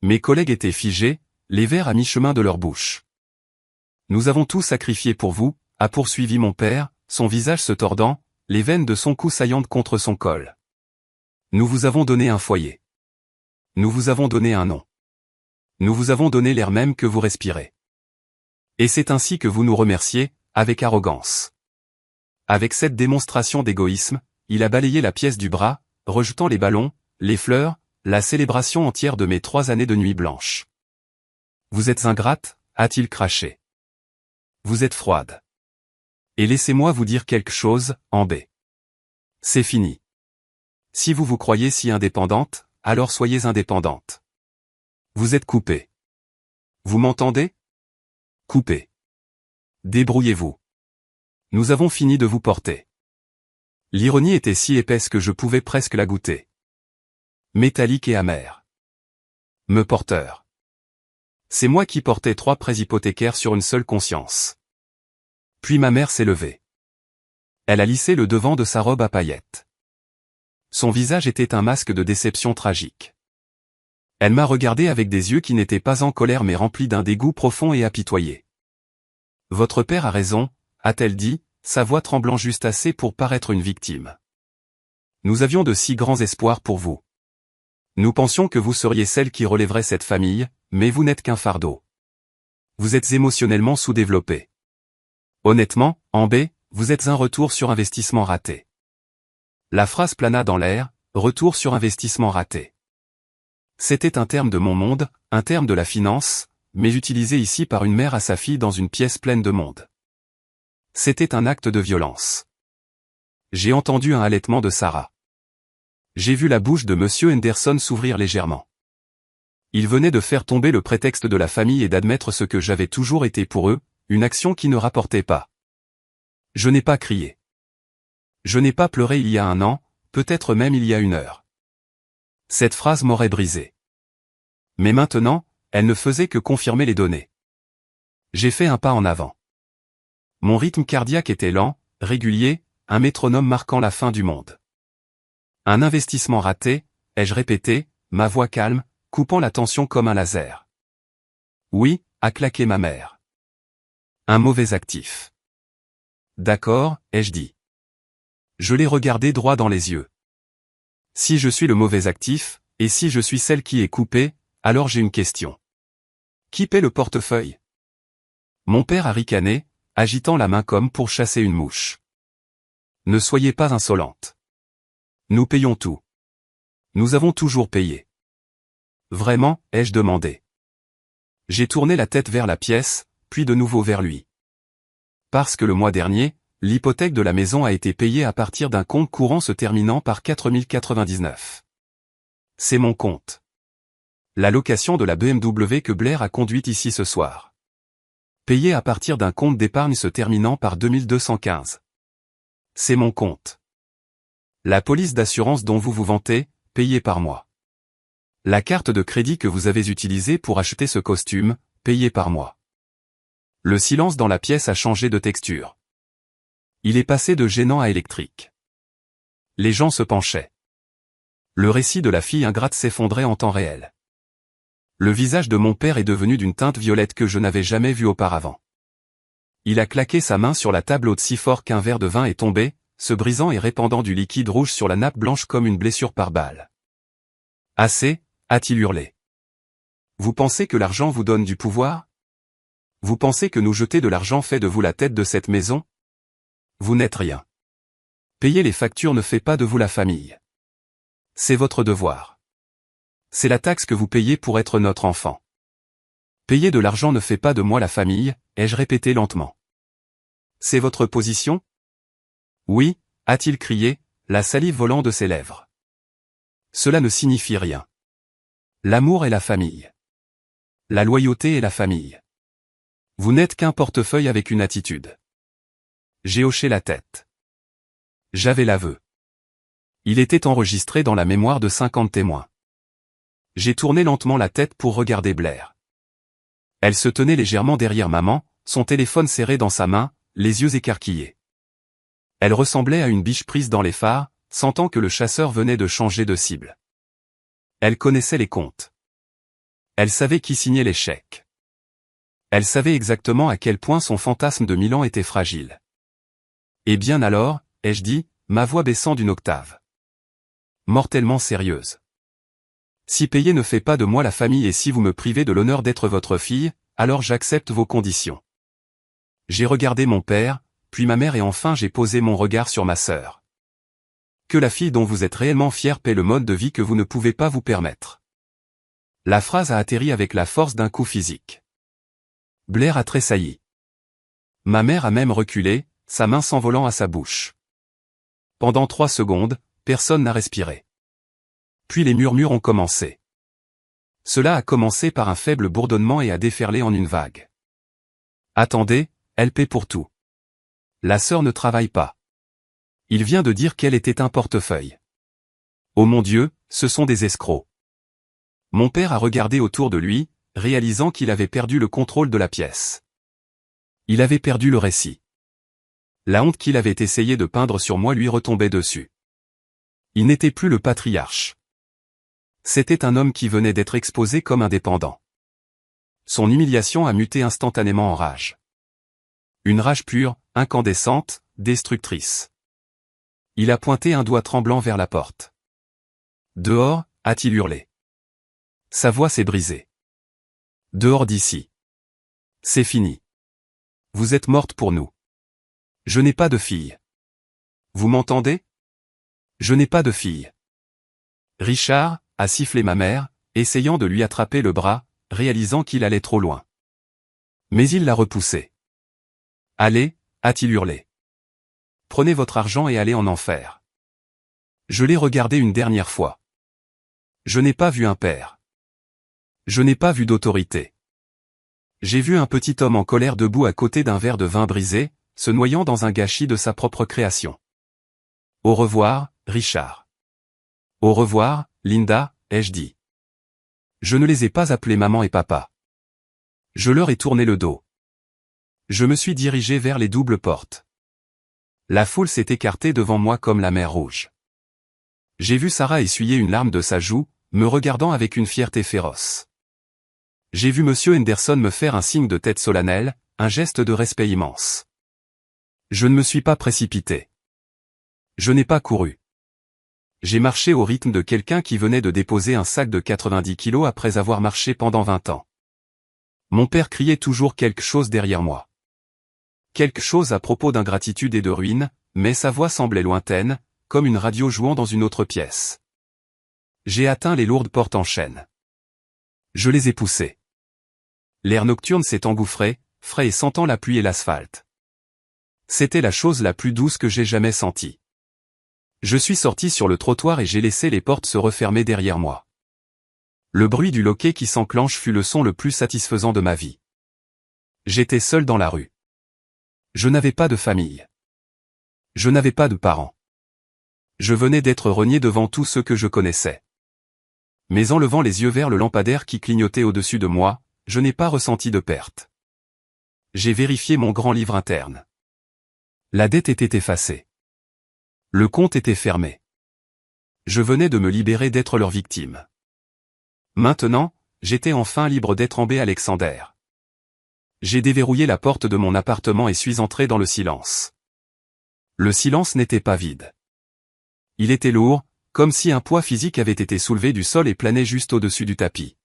Speaker 1: Mes collègues étaient figés, les verres à mi-chemin de leur bouche. Nous avons tout sacrifié pour vous, a poursuivi mon père, son visage se tordant, les veines de son cou saillantes contre son col. Nous vous avons donné un foyer. Nous vous avons donné un nom. Nous vous avons donné l'air même que vous respirez. Et c'est ainsi que vous nous remerciez, avec arrogance. Avec cette démonstration d'égoïsme, il a balayé la pièce du bras, rejetant les ballons, les fleurs, la célébration entière de mes 3 années de nuit blanche. Vous êtes ingrate, a-t-il craché. Vous êtes froide. Et laissez-moi vous dire quelque chose, Amber. C'est fini. Si vous vous croyez si indépendante, alors soyez indépendante. Vous êtes coupée. Vous m'entendez? Coupée. Débrouillez-vous. Nous avons fini de vous porter. L'ironie était si épaisse que je pouvais presque la goûter. Métallique et amère. Me porteur. C'est moi qui portais 3 prêts hypothécaires sur une seule conscience. Puis ma mère s'est levée. Elle a lissé le devant de sa robe à paillettes. Son visage était un masque de déception tragique. Elle m'a regardé avec des yeux qui n'étaient pas en colère mais remplis d'un dégoût profond et apitoyé. Votre père a raison, a-t-elle dit, sa voix tremblant juste assez pour paraître une victime. Nous avions de si grands espoirs pour vous. Nous pensions que vous seriez celle qui relèverait cette famille, mais vous n'êtes qu'un fardeau. Vous êtes émotionnellement sous-développé. Honnêtement, Amber, vous êtes un retour sur investissement raté. La phrase plana dans l'air, retour sur investissement raté. C'était un terme de mon monde, un terme de la finance, mais utilisé ici par une mère à sa fille dans une pièce pleine de monde. C'était un acte de violence. J'ai entendu un halètement de Sarah. J'ai vu la bouche de Monsieur Henderson s'ouvrir légèrement. Il venait de faire tomber le prétexte de la famille et d'admettre ce que j'avais toujours été pour eux, une action qui ne rapportait pas. Je n'ai pas crié. Je n'ai pas pleuré il y a 1 an, peut-être même il y a 1 heure. Cette phrase m'aurait brisé. Mais maintenant, elle ne faisait que confirmer les données. J'ai fait un pas en avant. Mon rythme cardiaque était lent, régulier, un métronome marquant la fin du monde. Un investissement raté, ai-je répété, ma voix calme, coupant la tension comme un laser. Oui, a claqué ma mère. Un mauvais actif. D'accord, ai-je dit. Je l'ai regardé droit dans les yeux. Si je suis le mauvais actif, et si je suis celle qui est coupée, alors j'ai une question. Qui paie le portefeuille? Mon père a ricané, agitant la main comme pour chasser une mouche. Ne soyez pas insolente. Nous payons tout. Nous avons toujours payé. Vraiment, ai-je demandé. J'ai tourné la tête vers la pièce, puis de nouveau vers lui. Parce que le mois dernier, l'hypothèque de la maison a été payée à partir d'un compte courant se terminant par 4099. C'est mon compte. La location de la BMW que Blair a conduite ici ce soir. Payée à partir d'un compte d'épargne se terminant par 2215. C'est mon compte. La police d'assurance dont vous vous vantez, payée par moi. La carte de crédit que vous avez utilisée pour acheter ce costume, payée par moi. Le silence dans la pièce a changé de texture. Il est passé de gênant à électrique. Les gens se penchaient. Le récit de la fille ingrate s'effondrait en temps réel. Le visage de mon père est devenu d'une teinte violette que je n'avais jamais vue auparavant. Il a claqué sa main sur la table haute si fort qu'un verre de vin est tombé, se brisant et répandant du liquide rouge sur la nappe blanche comme une blessure par balle. Assez, a-t-il hurlé. Vous pensez que l'argent vous donne du pouvoir? Vous pensez que nous jeter de l'argent fait de vous la tête de cette maison? vous n'êtes rien. Payer les factures ne fait pas de vous la famille. C'est votre devoir. C'est la taxe que vous payez pour être notre enfant. Payer de l'argent ne fait pas de moi la famille, ai-je répété lentement. C'est votre position? Oui, a-t-il crié, la salive volant de ses lèvres. Cela ne signifie rien. L'amour est la famille. La loyauté est la famille. Vous n'êtes qu'un portefeuille avec une attitude. J'ai hoché la tête. J'avais l'aveu. Il était enregistré dans la mémoire de 50 témoins. J'ai tourné lentement la tête pour regarder Blair. Elle se tenait légèrement derrière maman, son téléphone serré dans sa main, les yeux écarquillés. Elle ressemblait à une biche prise dans les phares, sentant que le chasseur venait de changer de cible. Elle connaissait les comptes. Elle savait qui signait les chèques. Elle savait exactement à quel point son fantasme de Milan était fragile. Eh bien alors, ai-je dit, ma voix baissant d'une octave. Mortellement sérieuse. Si payer ne fait pas de moi la famille et si vous me privez de l'honneur d'être votre fille, alors j'accepte vos conditions. J'ai regardé mon père, puis ma mère et enfin j'ai posé mon regard sur ma sœur. Que la fille dont vous êtes réellement fière paie le mode de vie que vous ne pouvez pas vous permettre. La phrase a atterri avec la force d'un coup physique. Blair a tressailli. Ma mère a même reculé, sa main s'envolant à sa bouche. Pendant 3 secondes, personne n'a respiré. Puis les murmures ont commencé. Cela a commencé par un faible bourdonnement et a déferlé en une vague. Attendez, elle paie pour tout. La sœur ne travaille pas. Il vient de dire qu'elle était un portefeuille. Oh mon Dieu, ce sont des escrocs. Mon père a regardé autour de lui, réalisant qu'il avait perdu le contrôle de la pièce. Il avait perdu le récit. La honte qu'il avait essayé de peindre sur moi lui retombait dessus. Il n'était plus le patriarche. C'était un homme qui venait d'être exposé comme indépendant. Son humiliation a muté instantanément en rage. Une rage pure, incandescente, destructrice. Il a pointé un doigt tremblant vers la porte. Dehors, a-t-il hurlé. Sa voix s'est brisée. Dehors d'ici. C'est fini. Vous êtes morte pour nous. Je n'ai pas de fille. Vous m'entendez? Je n'ai pas de fille. Richard, a sifflé ma mère, essayant de lui attraper le bras, réalisant qu'il allait trop loin. Mais il l'a repoussé. Allez, a-t-il hurlé. Prenez votre argent et allez en enfer. Je l'ai regardé une dernière fois. Je n'ai pas vu un père. Je n'ai pas vu d'autorité. J'ai vu un petit homme en colère debout à côté d'un verre de vin brisé, se noyant dans un gâchis de sa propre création. Au revoir, Richard. Au revoir, Linda, ai-je dit. Je ne les ai pas appelés maman et papa. Je leur ai tourné le dos. Je me suis dirigé vers les doubles portes. La foule s'est écartée devant moi comme la mer Rouge. J'ai vu Sarah essuyer une larme de sa joue, me regardant avec une fierté féroce. J'ai vu Monsieur Henderson me faire un signe de tête solennel, un geste de respect immense. Je ne me suis pas précipité. Je n'ai pas couru. J'ai marché au rythme de quelqu'un qui venait de déposer un sac de 90 kilos après avoir marché pendant 20 ans. Mon père criait toujours quelque chose derrière moi. Quelque chose à propos d'ingratitude et de ruine, mais sa voix semblait lointaine, comme une radio jouant dans une autre pièce. J'ai atteint les lourdes portes en chêne. Je les ai poussées. L'air nocturne s'est engouffré, frais et sentant la pluie et l'asphalte. C'était la chose la plus douce que j'ai jamais sentie. Je suis sorti sur le trottoir et j'ai laissé les portes se refermer derrière moi. Le bruit du loquet qui s'enclenche fut le son le plus satisfaisant de ma vie. J'étais seul dans la rue. Je n'avais pas de famille. Je n'avais pas de parents. Je venais d'être renié devant tous ceux que je connaissais. Mais en levant les yeux vers le lampadaire qui clignotait au-dessus de moi, je n'ai pas ressenti de perte. J'ai vérifié mon grand livre interne. La dette était effacée. Le compte était fermé. Je venais de me libérer d'être leur victime. Maintenant, j'étais enfin libre d'être en baie Alexander. J'ai déverrouillé la porte de mon appartement et suis entré dans le silence. Le silence n'était pas vide. Il était lourd, comme si un poids physique avait été soulevé du sol et planait juste au-dessus du tapis.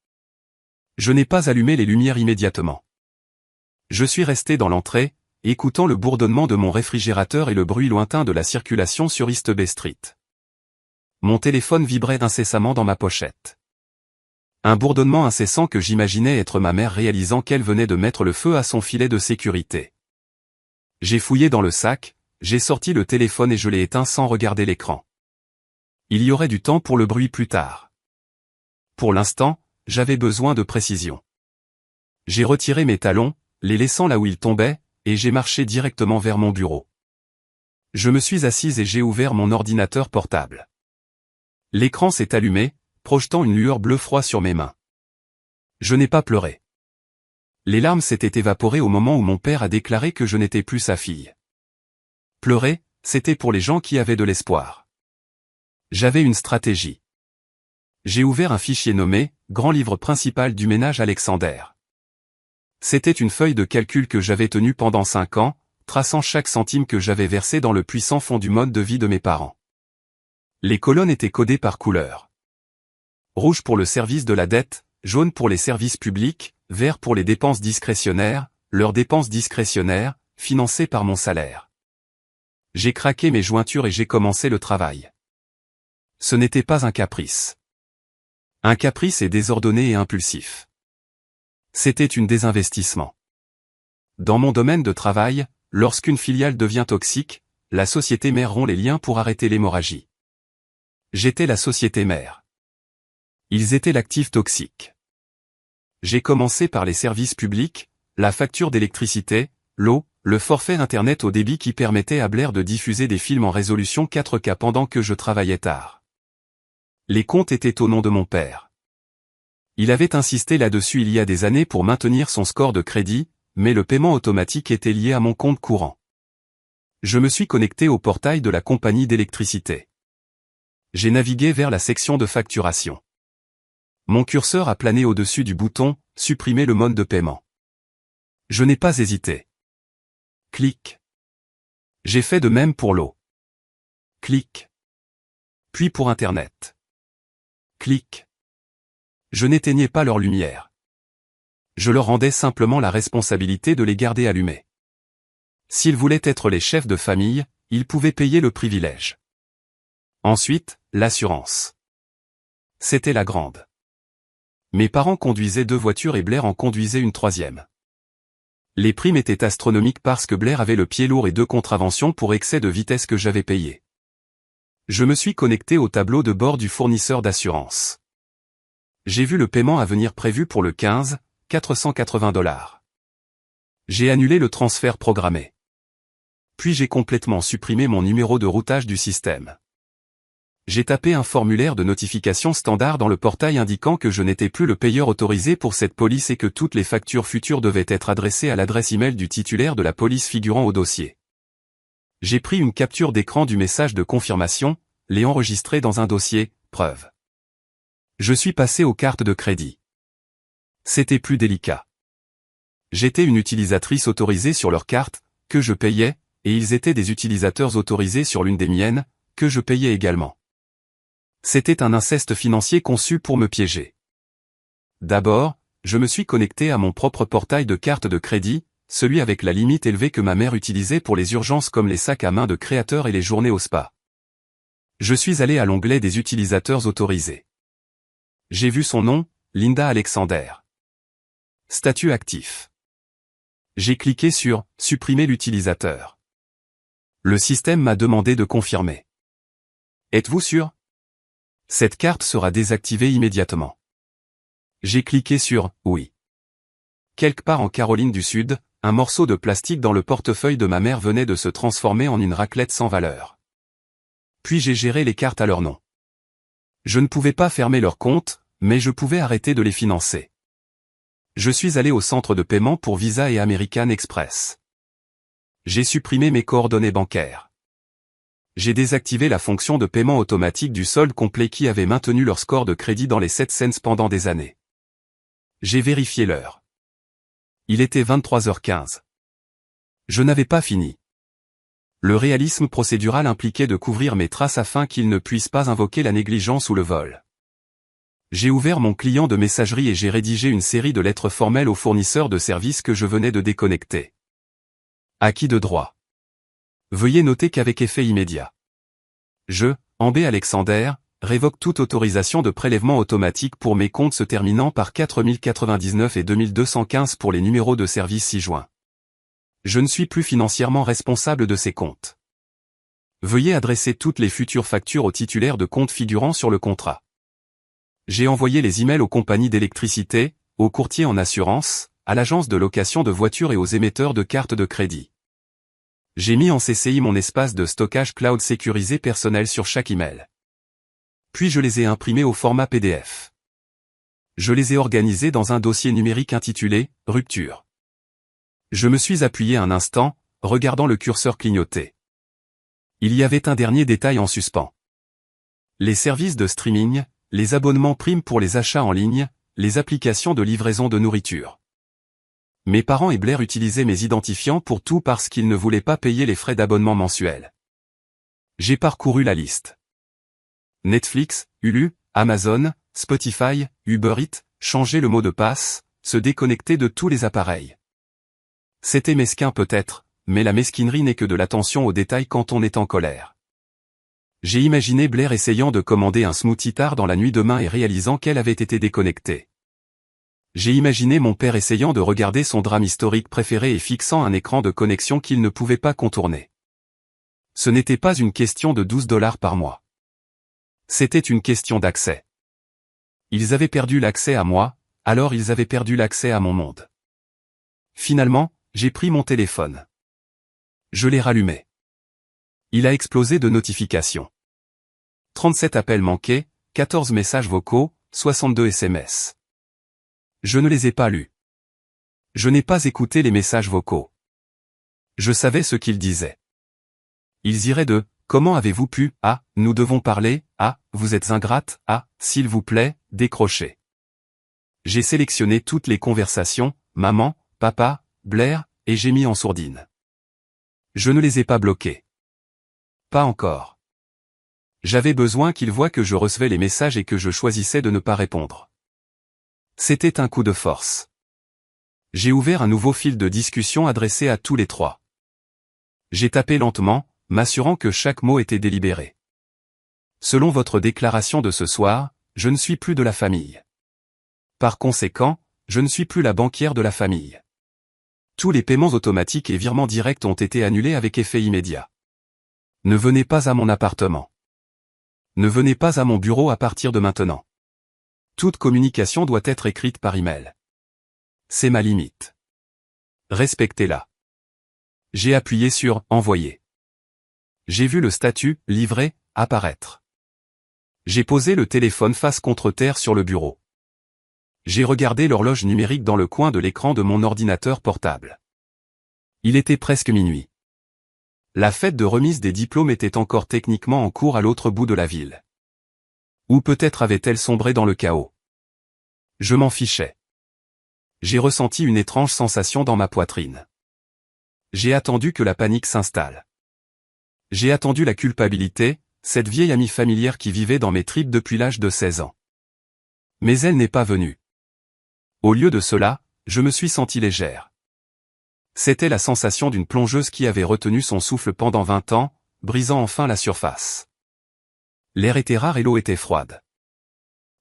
Speaker 1: Je n'ai pas allumé les lumières immédiatement. Je suis resté dans l'entrée, écoutant le bourdonnement de mon réfrigérateur et le bruit lointain de la circulation sur East Bay Street. Mon téléphone vibrait incessamment dans ma pochette. Un bourdonnement incessant que j'imaginais être ma mère réalisant qu'elle venait de mettre le feu à son filet de sécurité. J'ai fouillé dans le sac, j'ai sorti le téléphone et je l'ai éteint sans regarder l'écran. Il y aurait du temps pour le bruit plus tard. Pour l'instant, j'avais besoin de précision. J'ai retiré mes talons, les laissant là où ils tombaient, et j'ai marché directement vers mon bureau. Je me suis assise et j'ai ouvert mon ordinateur portable. L'écran s'est allumé, projetant une lueur bleu froid sur mes mains. Je n'ai pas pleuré. Les larmes s'étaient évaporées au moment où mon père a déclaré que je n'étais plus sa fille. Pleurer, c'était pour les gens qui avaient de l'espoir. J'avais une stratégie. J'ai ouvert un fichier nommé « Grand livre principal du ménage Alexander ». C'était une feuille de calcul que j'avais tenue pendant 5 ans, traçant chaque centime que j'avais versé dans le puissant fond du mode de vie de mes parents. Les colonnes étaient codées par couleur. Rouge pour le service de la dette, jaune pour les services publics, vert pour les dépenses discrétionnaires, leurs dépenses discrétionnaires, financées par mon salaire. J'ai craqué mes jointures et j'ai commencé le travail. Ce n'était pas un caprice. Un caprice est désordonné et impulsif. C'était une désinvestissement. Dans mon domaine de travail, lorsqu'une filiale devient toxique, la société mère rompt les liens pour arrêter l'hémorragie. J'étais la société mère. Ils étaient l'actif toxique. J'ai commencé par les services publics, la facture d'électricité, l'eau, le forfait Internet au débit qui permettait à Blair de diffuser des films en résolution 4K pendant que je travaillais tard. Les comptes étaient au nom de mon père. Il avait insisté là-dessus il y a des années pour maintenir son score de crédit, mais le paiement automatique était lié à mon compte courant. Je me suis connecté au portail de la compagnie d'électricité. J'ai navigué vers la section de facturation. Mon curseur a plané au-dessus du bouton « Supprimer le mode de paiement ». Je n'ai pas hésité. Clic. J'ai fait de même pour l'eau. Clic. Puis pour Internet. Clic. Je n'éteignais pas leur lumière. Je leur rendais simplement la responsabilité de les garder allumés. S'ils voulaient être les chefs de famille, ils pouvaient payer le privilège. Ensuite, l'assurance. C'était la grande. Mes parents conduisaient 2 voitures et Blair en conduisait une 3e. Les primes étaient astronomiques parce que Blair avait le pied lourd et 2 contraventions pour excès de vitesse que j'avais payées. Je me suis connecté au tableau de bord du fournisseur d'assurance. J'ai vu le paiement à venir prévu pour le 15, $480. J'ai annulé le transfert programmé. Puis j'ai complètement supprimé mon numéro de routage du système. J'ai tapé un formulaire de notification standard dans le portail indiquant que je n'étais plus le payeur autorisé pour cette police et que toutes les factures futures devaient être adressées à l'adresse email du titulaire de la police figurant au dossier. J'ai pris une capture d'écran du message de confirmation, l'ai enregistré dans un dossier « Preuve ». Je suis passé aux cartes de crédit. C'était plus délicat. J'étais une utilisatrice autorisée sur leur carte, que je payais, et ils étaient des utilisateurs autorisés sur l'une des miennes, que je payais également. C'était un inceste financier conçu pour me piéger. D'abord, je me suis connecté à mon propre portail de carte de crédit, celui avec la limite élevée que ma mère utilisait pour les urgences comme les sacs à main de créateurs et les journées au spa. Je suis allé à l'onglet des utilisateurs autorisés. J'ai vu son nom, Linda Alexander. Statut actif. J'ai cliqué sur « Supprimer l'utilisateur ». Le système m'a demandé de confirmer. Êtes-vous sûr ? Cette carte sera désactivée immédiatement. J'ai cliqué sur « Oui ». Quelque part en Caroline du Sud, un morceau de plastique dans le portefeuille de ma mère venait de se transformer en une raclette sans valeur. Puis j'ai géré les cartes à leur nom. Je ne pouvais pas fermer leur compte, mais je pouvais arrêter de les financer. Je suis allé au centre de paiement pour Visa et American Express. J'ai supprimé mes coordonnées bancaires. J'ai désactivé la fonction de paiement automatique du solde complet qui avait maintenu leur score de crédit dans les 7 cents pendant des années. J'ai vérifié l'heure. Il était 23h15. Je n'avais pas fini. Le réalisme procédural impliquait de couvrir mes traces afin qu'ils ne puissent pas invoquer la négligence ou le vol. J'ai ouvert mon client de messagerie et j'ai rédigé une série de lettres formelles aux fournisseurs de services que je venais de déconnecter. Acquis de droit. Veuillez noter qu'avec effet immédiat. Je, Ambé Alexander, révoque toute autorisation de prélèvement automatique pour mes comptes se terminant par 4099 et 2215 pour les numéros de service ci-joints. Je ne suis plus financièrement responsable de ces comptes. Veuillez adresser toutes les futures factures aux titulaires de comptes figurant sur le contrat. J'ai envoyé les emails aux compagnies d'électricité, aux courtiers en assurance, à l'agence de location de voitures et aux émetteurs de cartes de crédit. J'ai mis en CCI mon espace de stockage cloud sécurisé personnel sur chaque email. Puis je les ai imprimés au format PDF. Je les ai organisés dans un dossier numérique intitulé « Rupture ». Je me suis appuyé un instant, regardant le curseur clignoter. Il y avait un dernier détail en suspens. Les services de streaming, les abonnements primes pour les achats en ligne, les applications de livraison de nourriture. Mes parents et Blair utilisaient mes identifiants pour tout parce qu'ils ne voulaient pas payer les frais d'abonnement mensuels. J'ai parcouru la liste. Netflix, Hulu, Amazon, Spotify, Uber Eats, changer le mot de passe, se déconnecter de tous les appareils. C'était mesquin peut-être, mais la mesquinerie n'est que de l'attention aux détails quand on est en colère. J'ai imaginé Blair essayant de commander un smoothie tard dans la nuit demain et réalisant qu'elle avait été déconnectée. J'ai imaginé mon père essayant de regarder son drame historique préféré et fixant un écran de connexion qu'il ne pouvait pas contourner. Ce n'était pas une question de $12 par mois. C'était une question d'accès. Ils avaient perdu l'accès à moi, alors ils avaient perdu l'accès à mon monde. Finalement, j'ai pris mon téléphone. Je l'ai rallumé. Il a explosé de notifications. 37 appels manqués, 14 messages vocaux, 62 SMS. Je ne les ai pas lus. Je n'ai pas écouté les messages vocaux. Je savais ce qu'ils disaient. Ils iraient de « Comment avez-vous pu » à « Nous devons parler » à « Vous êtes ingrate » à « S'il vous plaît, décrochez. J'ai sélectionné toutes les conversations, maman, papa, Blair, et j'ai mis en sourdine. Je ne les ai pas bloquées. Pas encore. J'avais besoin qu'ils voient que je recevais les messages et que je choisissais de ne pas répondre. C'était un coup de force. J'ai ouvert un nouveau fil de discussion adressé à tous les trois. J'ai tapé lentement, m'assurant que chaque mot était délibéré. Selon votre déclaration de ce soir, je ne suis plus de la famille. Par conséquent, je ne suis plus la banquière de la famille. Tous les paiements automatiques et virements directs ont été annulés avec effet immédiat. Ne venez pas à mon appartement. Ne venez pas à mon bureau à partir de maintenant. Toute communication doit être écrite par email. C'est ma limite. Respectez-la. J'ai appuyé sur « Envoyer ». J'ai vu le statut « Livré » apparaître. J'ai posé le téléphone face contre terre sur le bureau. J'ai regardé l'horloge numérique dans le coin de l'écran de mon ordinateur portable. Il était presque minuit. La fête de remise des diplômes était encore techniquement en cours à l'autre bout de la ville. Ou peut-être avait-elle sombré dans le chaos. Je m'en fichais. J'ai ressenti une étrange sensation dans ma poitrine. J'ai attendu que la panique s'installe. J'ai attendu la culpabilité, cette vieille amie familière qui vivait dans mes tripes depuis l'âge de 16 ans. Mais elle n'est pas venue. Au lieu de cela, je me suis senti légère. C'était la sensation d'une plongeuse qui avait retenu son souffle pendant 20 ans, brisant enfin la surface. L'air était rare et l'eau était froide.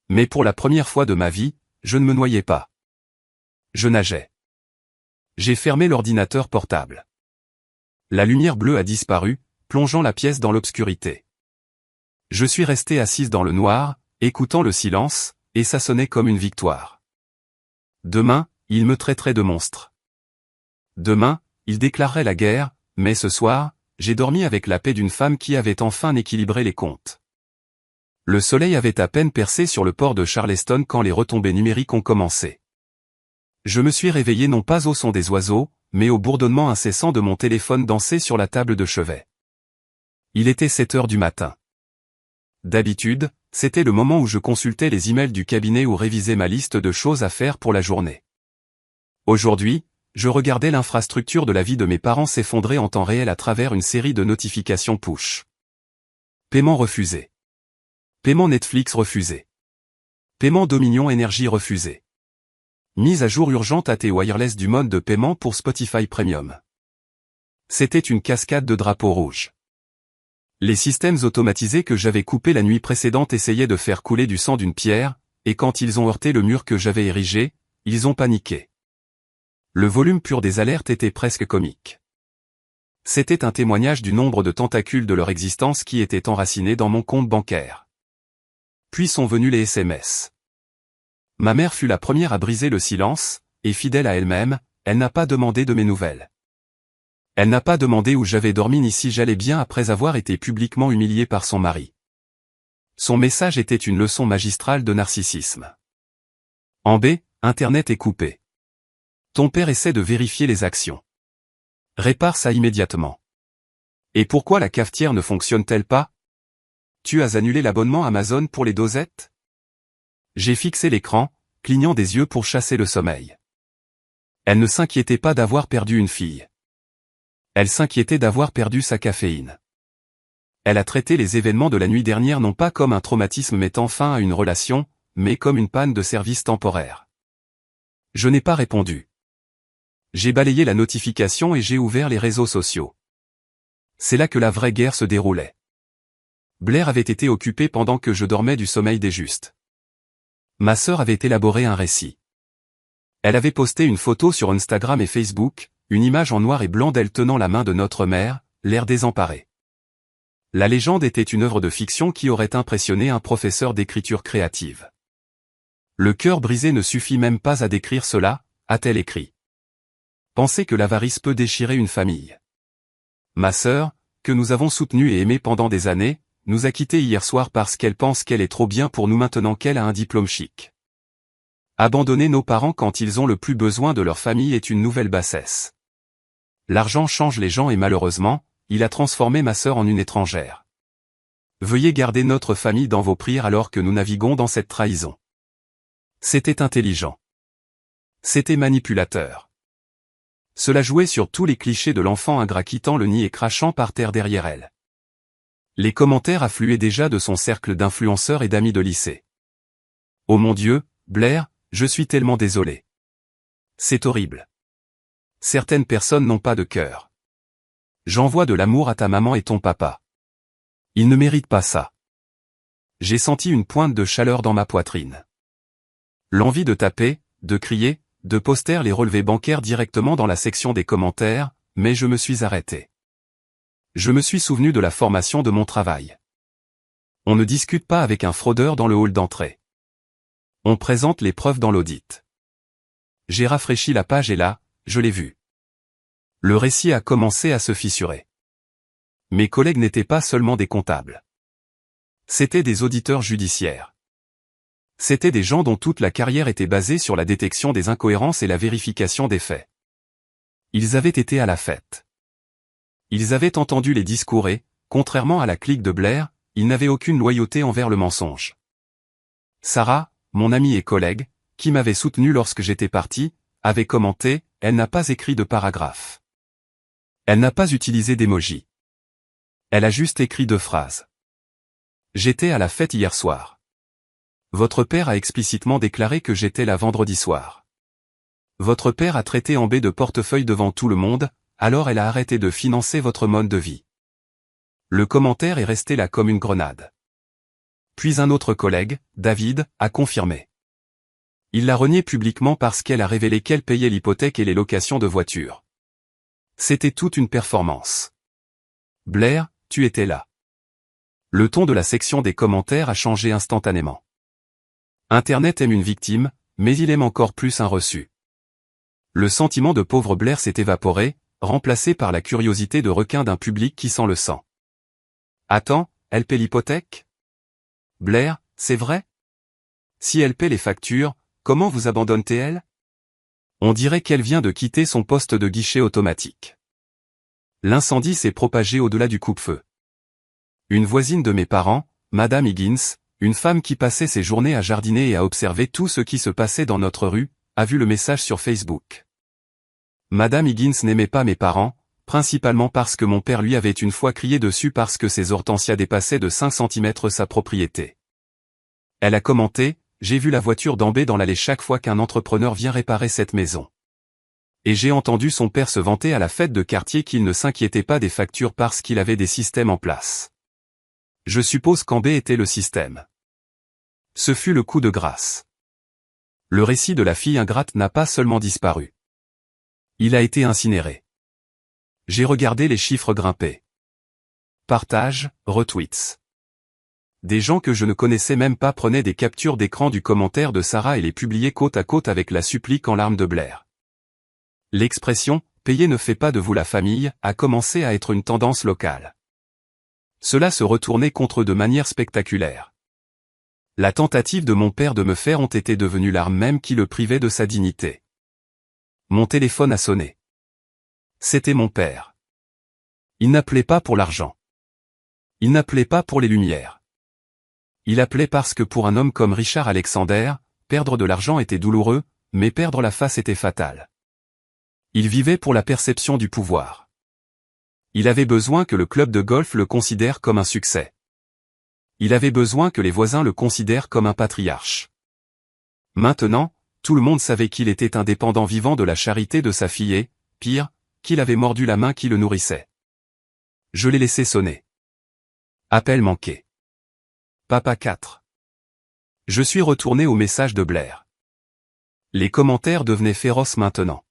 Speaker 1: Mais pour la première fois de ma vie, je ne me noyais pas. Je nageais. J'ai fermé l'ordinateur portable. La lumière bleue a disparu, plongeant la pièce dans l'obscurité. Je suis resté assise dans le noir, écoutant le silence, et ça sonnait comme une victoire. Demain, il me traiterait de monstre. Demain, il déclarerait la guerre, mais ce soir, j'ai dormi avec la paix d'une femme qui avait enfin équilibré les comptes. Le soleil avait à peine percé sur le port de Charleston quand les retombées numériques ont commencé. Je me suis réveillé non pas au son des oiseaux, mais au bourdonnement incessant de mon téléphone dansé sur la table de chevet. Il était 7 heures du matin. D'habitude, c'était le moment où je consultais les emails du cabinet ou révisais ma liste de choses à faire pour la journée. Aujourd'hui, je regardais l'infrastructure de la vie de mes parents s'effondrer en temps réel à travers une série de notifications push. Paiement refusé. Paiement Netflix refusé. Paiement Dominion Énergie refusé. Mise à jour urgente AT Wireless du mode de paiement pour Spotify Premium. C'était une cascade de drapeaux rouges. Les systèmes automatisés que j'avais coupés la nuit précédente essayaient de faire couler du sang d'une pierre, et quand ils ont heurté le mur que j'avais érigé, ils ont paniqué. Le volume pur des alertes était presque comique. C'était un témoignage du nombre de tentacules de leur existence qui étaient enracinés dans mon compte bancaire. Puis sont venus les SMS. Ma mère fut la première à briser le silence, et fidèle à elle-même, elle n'a pas demandé de mes nouvelles. Elle n'a pas demandé où j'avais dormi ni si j'allais bien après avoir été publiquement humilié par son mari. Son message était une leçon magistrale de narcissisme. En B, Internet est coupé. Ton père essaie de vérifier les actions. Répare ça immédiatement. Et pourquoi la cafetière ne fonctionne-t-elle pas? Tu as annulé l'abonnement Amazon pour les dosettes? J'ai fixé l'écran, clignant des yeux pour chasser le sommeil. Elle ne s'inquiétait pas d'avoir perdu une fille. Elle s'inquiétait d'avoir perdu sa caféine. Elle a traité les événements de la nuit dernière non pas comme un traumatisme mettant fin à une relation, mais comme une panne de service temporaire. Je n'ai pas répondu. J'ai balayé la notification et j'ai ouvert les réseaux sociaux. C'est là que la vraie guerre se déroulait. Blair avait été occupée pendant que je dormais du sommeil des justes. Ma sœur avait élaboré un récit. Elle avait posté une photo sur Instagram et Facebook, une image en noir et blanc d'elle tenant la main de notre mère, l'air désemparé. La légende était une œuvre de fiction qui aurait impressionné un professeur d'écriture créative. Le cœur brisé ne suffit même pas à décrire cela, a-t-elle écrit. Pensez que l'avarice peut déchirer une famille. Ma sœur, que nous avons soutenue et aimée pendant des années, nous a quittés hier soir parce qu'elle pense qu'elle est trop bien pour nous maintenant qu'elle a un diplôme chic. Abandonner nos parents quand ils ont le plus besoin de leur famille est une nouvelle bassesse. L'argent change les gens et malheureusement, il a transformé ma sœur en une étrangère. Veuillez garder notre famille dans vos prières alors que nous naviguons dans cette trahison. C'était intelligent. C'était manipulateur. Cela jouait sur tous les clichés de l'enfant ingrat quittant le nid et crachant par terre derrière elle. Les commentaires affluaient déjà de son cercle d'influenceurs et d'amis de lycée. Oh mon Dieu, Blair, je suis tellement désolé. C'est horrible. Certaines personnes n'ont pas de cœur. J'envoie de l'amour à ta maman et ton papa. Ils ne méritent pas ça. J'ai senti une pointe de chaleur dans ma poitrine. L'envie de taper, de crier, de poster les relevés bancaires directement dans la section des commentaires, mais je me suis arrêté. Je me suis souvenu de la formation de mon travail. On ne discute pas avec un fraudeur dans le hall d'entrée. On présente les preuves dans l'audit. J'ai rafraîchi la page et là, je l'ai vu. Le récit a commencé à se fissurer. Mes collègues n'étaient pas seulement des comptables. C'étaient des auditeurs judiciaires. C'étaient des gens dont toute la carrière était basée sur la détection des incohérences et la vérification des faits. Ils avaient été à la fête. Ils avaient entendu les discours et, contrairement à la clique de Blair, ils n'avaient aucune loyauté envers le mensonge. Sarah, mon amie et collègue, qui m'avait soutenu lorsque j'étais parti, avait commenté, elle n'a pas écrit de paragraphe. Elle n'a pas utilisé d'émoji. Elle a juste écrit 2 phrases. J'étais à la fête hier soir. Votre père a explicitement déclaré que j'étais là vendredi soir. Votre père a traité en B de portefeuille devant tout le monde, alors elle a arrêté de financer votre mode de vie. Le commentaire est resté là comme une grenade. Puis un autre collègue, David, a confirmé. Il l'a renié publiquement parce qu'elle a révélé qu'elle payait l'hypothèque et les locations de voitures. C'était toute une performance. Blair, tu étais là. Le ton de la section des commentaires a changé instantanément. Internet aime une victime, mais il aime encore plus un reçu. Le sentiment de pauvre Blair s'est évaporé, remplacé par la curiosité de requin d'un public qui sent le sang. Attends, elle paie l'hypothèque? Blair, c'est vrai? Si elle paie les factures, comment vous abandonne-t-elle? On dirait qu'elle vient de quitter son poste de guichet automatique. L'incendie s'est propagé au-delà du coupe-feu. Une voisine de mes parents, Madame Higgins, une femme qui passait ses journées à jardiner et à observer tout ce qui se passait dans notre rue, a vu le message sur Facebook. Madame Higgins n'aimait pas mes parents, principalement parce que mon père lui avait une fois crié dessus parce que ses hortensias dépassaient de 5 cm sa propriété. Elle a commenté, j'ai vu la voiture d'en B dans l'allée chaque fois qu'un entrepreneur vient réparer cette maison. Et j'ai entendu son père se vanter à la fête de quartier qu'il ne s'inquiétait pas des factures parce qu'il avait des systèmes en place. Je suppose qu'Ambé était le système. Ce fut le coup de grâce. Le récit de la fille ingrate n'a pas seulement disparu. Il a été incinéré. J'ai regardé les chiffres grimper. Partages, retweets. Des gens que je ne connaissais même pas prenaient des captures d'écran du commentaire de Sarah et les publiaient côte à côte avec la supplique en larmes de Blair. L'expression « payer ne fait pas de vous la famille » a commencé à être une tendance locale. Cela se retournait contre eux de manière spectaculaire. La tentative de mon père de me faire ont été devenue l'arme même qui le privait de sa dignité. Mon téléphone a sonné. C'était mon père. Il n'appelait pas pour l'argent. Il n'appelait pas pour les lumières. Il appelait parce que pour un homme comme Richard Alexander, perdre de l'argent était douloureux, mais perdre la face était fatal. Il vivait pour la perception du pouvoir. Il avait besoin que le club de golf le considère comme un succès. Il avait besoin que les voisins le considèrent comme un patriarche. Maintenant, tout le monde savait qu'il était un dépendant vivant de la charité de sa fille et, pire, qu'il avait mordu la main qui le nourrissait. Je l'ai laissé sonner. Appel manqué. Papa 4. Je suis retourné au message de Blair. Les commentaires devenaient féroces maintenant.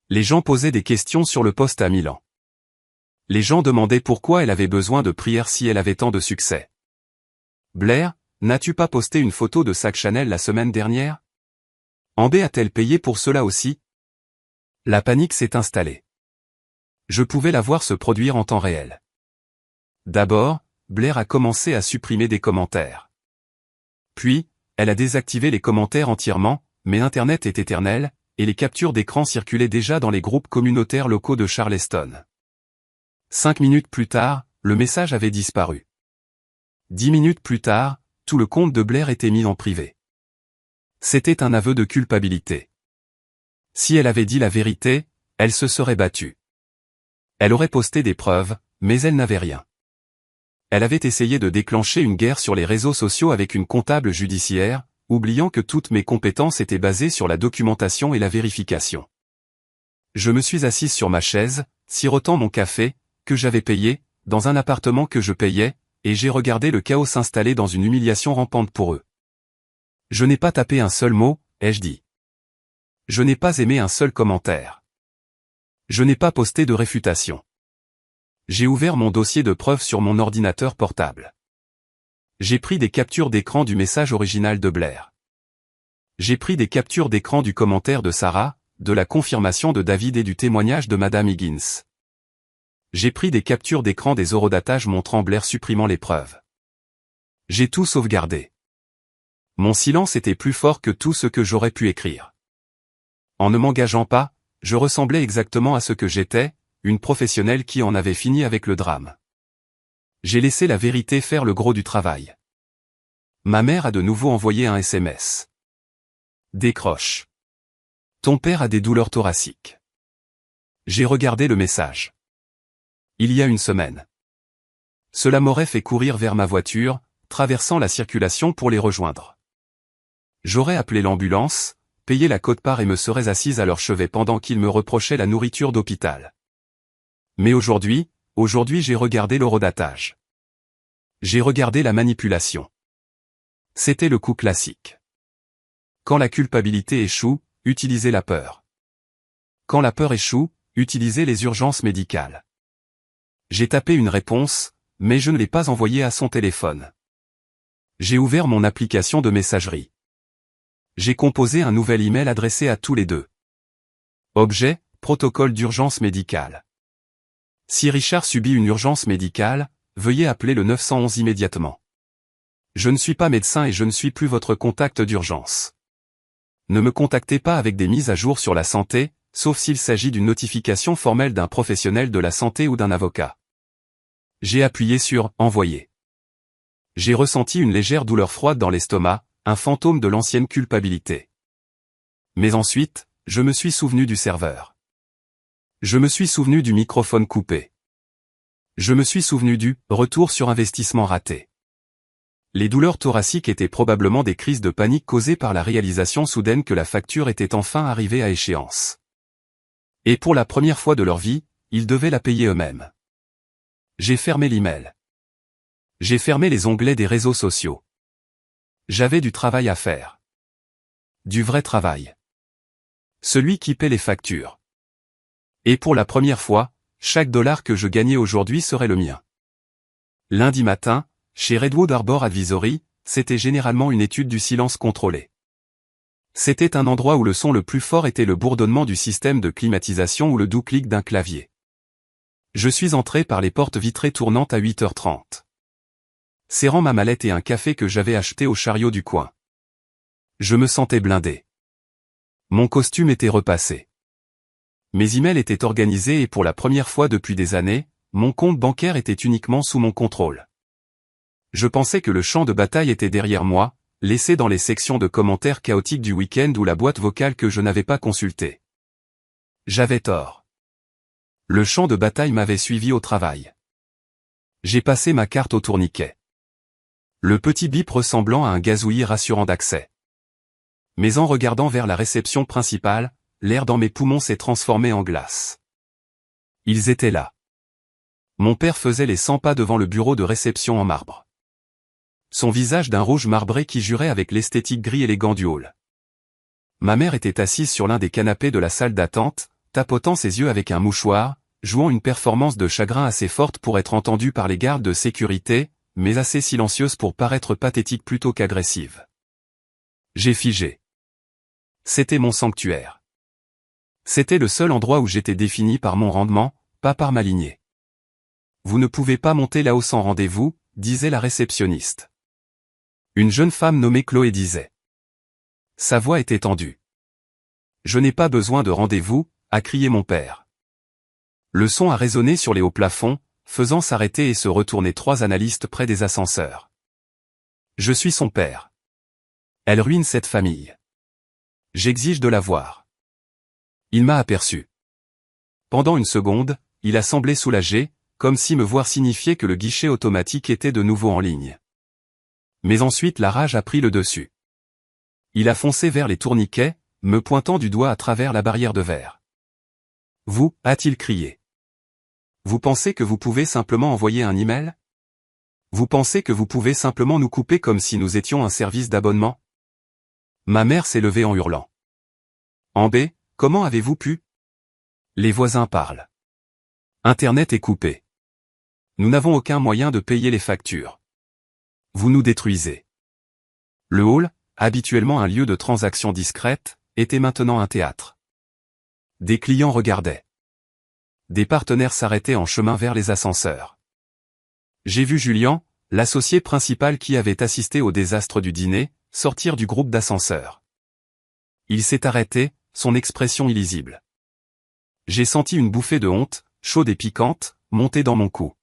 Speaker 1: Les gens posaient des questions sur le poste à Milan. Les gens demandaient pourquoi elle avait besoin de prières si elle avait tant de succès. Blair, n'as-tu pas posté une photo de sac Chanel la semaine dernière? Ambé a-t-elle payé pour cela aussi? La panique s'est installée. Je pouvais la voir se produire en temps réel. D'abord, Blair a commencé à supprimer des commentaires. Puis, elle a désactivé les commentaires entièrement, mais Internet est éternel, et les captures d'écran circulaient déjà dans les groupes communautaires locaux de Charleston. 5 minutes plus tard, le message avait disparu. 10 minutes plus tard, tout le compte de Blair était mis en privé. C'était un aveu de culpabilité. Si elle avait dit la vérité, elle se serait battue. Elle aurait posté des preuves, mais elle n'avait rien. Elle avait essayé de déclencher une guerre sur les réseaux sociaux avec une comptable judiciaire, oubliant que toutes mes compétences étaient basées sur la documentation et la vérification. Je me suis assise sur ma chaise, sirotant mon café, que j'avais payé, dans un appartement que je payais, et j'ai regardé le chaos s'installer dans une humiliation rampante pour eux. Je n'ai pas tapé un seul mot, ai-je dit. Je n'ai pas aimé un seul commentaire. Je n'ai pas posté de réfutation. J'ai ouvert mon dossier de preuves sur mon ordinateur portable. J'ai pris des captures d'écran du message original de Blair. J'ai pris des captures d'écran du commentaire de Sarah, de la confirmation de David et du témoignage de Madame Higgins. J'ai pris des captures d'écran des horodatages montrant Blair supprimant les preuves. J'ai tout sauvegardé. Mon silence était plus fort que tout ce que j'aurais pu écrire. En ne m'engageant pas, je ressemblais exactement à ce que j'étais, une professionnelle qui en avait fini avec le drame. J'ai laissé la vérité faire le gros du travail. Ma mère a de nouveau envoyé un SMS. Décroche. Ton père a des douleurs thoraciques. J'ai regardé le message. Il y a une semaine. Cela m'aurait fait courir vers ma voiture, traversant la circulation pour les rejoindre. J'aurais appelé l'ambulance, payé la quote-part et me serais assise à leur chevet pendant qu'ils me reprochaient la nourriture d'hôpital. Mais aujourd'hui j'ai regardé l'horodatage. J'ai regardé la manipulation. C'était le coup classique. Quand la culpabilité échoue, utilisez la peur. Quand la peur échoue, utilisez les urgences médicales. J'ai tapé une réponse, mais je ne l'ai pas envoyée à son téléphone. J'ai ouvert mon application de messagerie. J'ai composé un nouvel email adressé à tous les deux. Objet, protocole d'urgence médicale. Si Richard subit une urgence médicale, veuillez appeler le 911 immédiatement. Je ne suis pas médecin et je ne suis plus votre contact d'urgence. Ne me contactez pas avec des mises à jour sur la santé, sauf s'il s'agit d'une notification formelle d'un professionnel de la santé ou d'un avocat. J'ai appuyé sur « Envoyer ». J'ai ressenti une légère douleur froide dans l'estomac, un fantôme de l'ancienne culpabilité. Mais ensuite, je me suis souvenu du serveur. Je me suis souvenu du microphone coupé. Je me suis souvenu du « retour sur investissement raté ». Les douleurs thoraciques étaient probablement des crises de panique causées par la réalisation soudaine que la facture était enfin arrivée à échéance. Et pour la première fois de leur vie, ils devaient la payer eux-mêmes. J'ai fermé l'email. J'ai fermé les onglets des réseaux sociaux. J'avais du travail à faire. Du vrai travail. Celui qui paie les factures. Et pour la première fois, chaque dollar que je gagnais aujourd'hui serait le mien. Lundi matin, chez Redwood Arbor Advisory, c'était généralement une étude du silence contrôlé. C'était un endroit où le son le plus fort était le bourdonnement du système de climatisation ou le doux clic d'un clavier. Je suis entré par les portes vitrées tournantes à 8h30. Serrant ma mallette et un café que j'avais acheté au chariot du coin. Je me sentais blindé. Mon costume était repassé. Mes emails étaient organisés et pour la première fois depuis des années, mon compte bancaire était uniquement sous mon contrôle. Je pensais que le champ de bataille était derrière moi, laissé dans les sections de commentaires chaotiques du week-end ou la boîte vocale que je n'avais pas consultée. J'avais tort. Le champ de bataille m'avait suivi au travail. J'ai passé ma carte au tourniquet. Le petit bip ressemblant à un gazouillis rassurant d'accès. Mais en regardant vers la réception principale, l'air dans mes poumons s'est transformé en glace. Ils étaient là. Mon père faisait les 100 pas devant le bureau de réception en marbre. Son visage d'un rouge marbré qui jurait avec l'esthétique gris élégant du hall. Ma mère était assise sur l'un des canapés de la salle d'attente, tapotant ses yeux avec un mouchoir, jouant une performance de chagrin assez forte pour être entendue par les gardes de sécurité, mais assez silencieuse pour paraître pathétique plutôt qu'agressive. J'ai figé. C'était mon sanctuaire. C'était le seul endroit où j'étais défini par mon rendement, pas par ma lignée. Vous ne pouvez pas monter là-haut sans rendez-vous, disait la réceptionniste. Une jeune femme nommée Chloé disait. Sa voix était tendue. Je n'ai pas besoin de rendez-vous, a crié mon père. Le son a résonné sur les hauts plafonds, faisant s'arrêter et se retourner 3 analystes près des ascenseurs. Je suis son père. Elle ruine cette famille. J'exige de la voir. Il m'a aperçu. Pendant une seconde, il a semblé soulagé, comme si me voir signifiait que le guichet automatique était de nouveau en ligne. Mais ensuite la rage a pris le dessus. Il a foncé vers les tourniquets, me pointant du doigt à travers la barrière de verre. Vous, a-t-il crié. Vous pensez que vous pouvez simplement envoyer un email? Vous pensez que vous pouvez simplement nous couper comme si nous étions un service d'abonnement? Ma mère s'est levée en hurlant. En B, comment avez-vous pu? Les voisins parlent. Internet est coupé. Nous n'avons aucun moyen de payer les factures. Vous nous détruisez. Le hall, habituellement un lieu de transaction discrète, était maintenant un théâtre. Des clients regardaient. Des partenaires s'arrêtaient en chemin vers les ascenseurs. J'ai vu Julien, l'associé principal qui avait assisté au désastre du dîner, sortir du groupe d'ascenseurs. Il s'est arrêté, son expression illisible. J'ai senti une bouffée de honte, chaude et piquante, monter dans mon cou.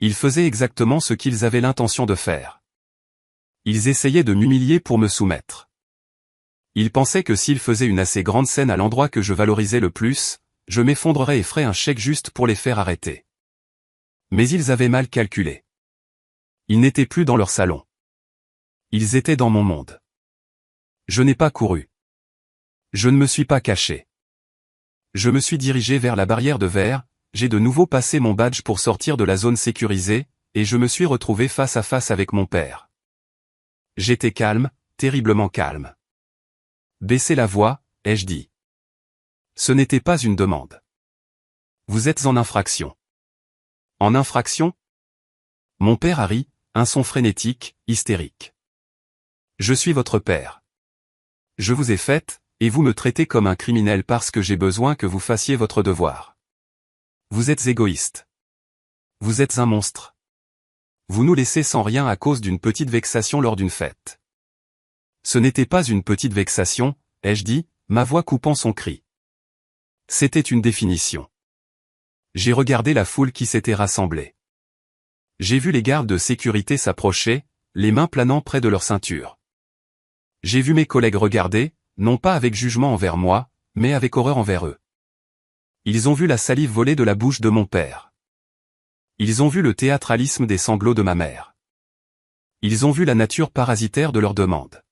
Speaker 1: Ils faisaient exactement ce qu'ils avaient l'intention de faire. Ils essayaient de m'humilier pour me soumettre. Ils pensaient que s'ils faisaient une assez grande scène à l'endroit que je valorisais le plus, je m'effondrerais et ferais un chèque juste pour les faire arrêter. Mais ils avaient mal calculé. Ils n'étaient plus dans leur salon. Ils étaient dans mon monde. Je n'ai pas couru. Je ne me suis pas caché. Je me suis dirigé vers la barrière de verre, j'ai de nouveau passé mon badge pour sortir de la zone sécurisée, et je me suis retrouvé face à face avec mon père. J'étais calme, terriblement calme. Baissez la voix, ai-je dit. Ce n'était pas une demande. Vous êtes en infraction. En infraction? Mon père a ri, un son frénétique, hystérique. Je suis votre père. Je vous ai faite, et vous me traitez comme un criminel parce que j'ai besoin que vous fassiez votre devoir. Vous êtes égoïste. Vous êtes un monstre. Vous nous laissez sans rien à cause d'une petite vexation lors d'une fête. Ce n'était pas une petite vexation, ai-je dit, ma voix coupant son cri. C'était une définition. J'ai regardé la foule qui s'était rassemblée. J'ai vu les gardes de sécurité s'approcher, les mains planant près de leur ceinture. J'ai vu mes collègues regarder, non pas avec jugement envers moi, mais avec horreur envers eux. Ils ont vu la salive voler de la bouche de mon père. Ils ont vu le théâtralisme des sanglots de ma mère. Ils ont vu la nature parasitaire de leur demande.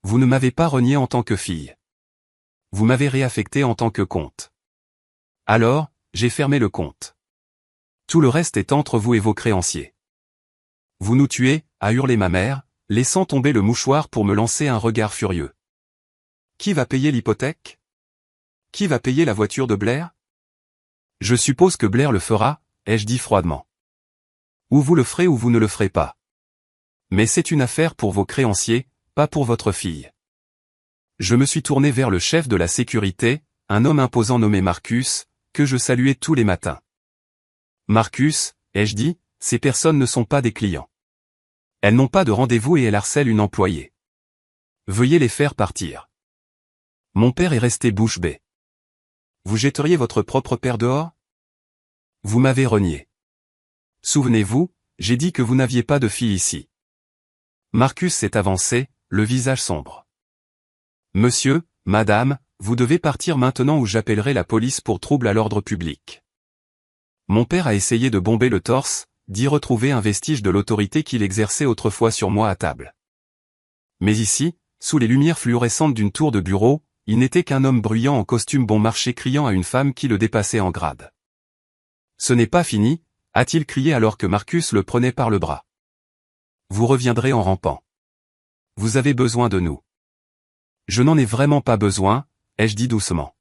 Speaker 1: Vous ne m'avez pas renié en tant que fille. Vous m'avez réaffecté en tant que comte. Alors, j'ai fermé le compte. Tout le reste est entre vous et vos créanciers. Vous nous tuez, a hurlé ma mère, laissant tomber le mouchoir pour me lancer un regard furieux. Qui va payer l'hypothèque? Qui va payer la voiture de Blair? Je suppose que Blair le fera, ai-je dit froidement. Ou vous le ferez ou vous ne le ferez pas. Mais c'est une affaire pour vos créanciers, pas pour votre fille. Je me suis tourné vers le chef de la sécurité, un homme imposant nommé Marcus, que je saluais tous les matins. Marcus, ai-je dit, ces personnes ne sont pas des clients. Elles n'ont pas de rendez-vous et elles harcèlent une employée. Veuillez les faire partir. Mon père est resté bouche bée. Vous jetteriez votre propre père dehors? Vous m'avez renié. Souvenez-vous, j'ai dit que vous n'aviez pas de fille ici. Marcus s'est avancé, le visage sombre. Monsieur, madame, vous devez partir maintenant ou j'appellerai la police pour trouble à l'ordre public. Mon père a essayé de bomber le torse, d'y retrouver un vestige de l'autorité qu'il exerçait autrefois sur moi à table. Mais ici, sous les lumières fluorescentes d'une tour de bureau, il n'était qu'un homme bruyant en costume bon marché criant à une femme qui le dépassait en grade. Ce n'est pas fini, a-t-il crié alors que Marcus le prenait par le bras. Vous reviendrez en rampant. Vous avez besoin de nous. Je n'en ai vraiment pas besoin, ai-je dit doucement.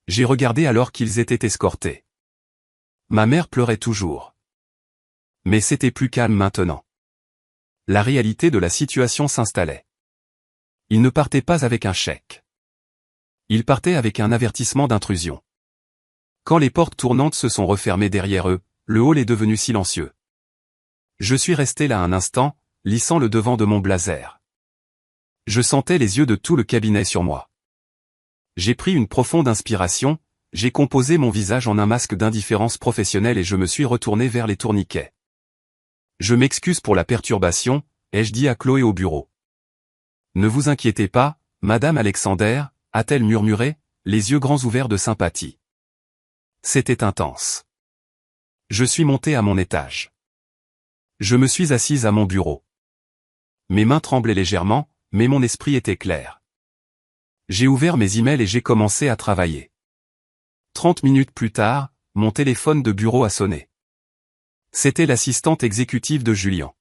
Speaker 1: J'ai regardé alors qu'ils étaient escortés. Ma mère pleurait toujours. Mais c'était plus calme maintenant. La réalité de la situation s'installait. Ils ne partaient pas avec un chèque. Ils partaient avec un avertissement d'intrusion. Quand les portes tournantes se sont refermées derrière eux, le hall est devenu silencieux. Je suis resté là un instant, lissant le devant de mon blazer. Je sentais les yeux de tout le cabinet sur moi. J'ai pris une profonde inspiration, j'ai composé mon visage en un masque d'indifférence professionnelle et je me suis retourné vers les tourniquets. Je m'excuse pour la perturbation, ai-je dit à Chloé au bureau. Ne vous inquiétez pas, Madame Alexander, a-t-elle murmuré, les yeux grands ouverts de sympathie. C'était intense. Je suis monté à mon étage. Je me suis assise à mon bureau. Mes mains tremblaient légèrement, mais mon esprit était clair. J'ai ouvert mes emails et j'ai commencé à travailler. 30 minutes plus tard, mon téléphone de bureau a sonné. C'était l'assistante exécutive de Julien.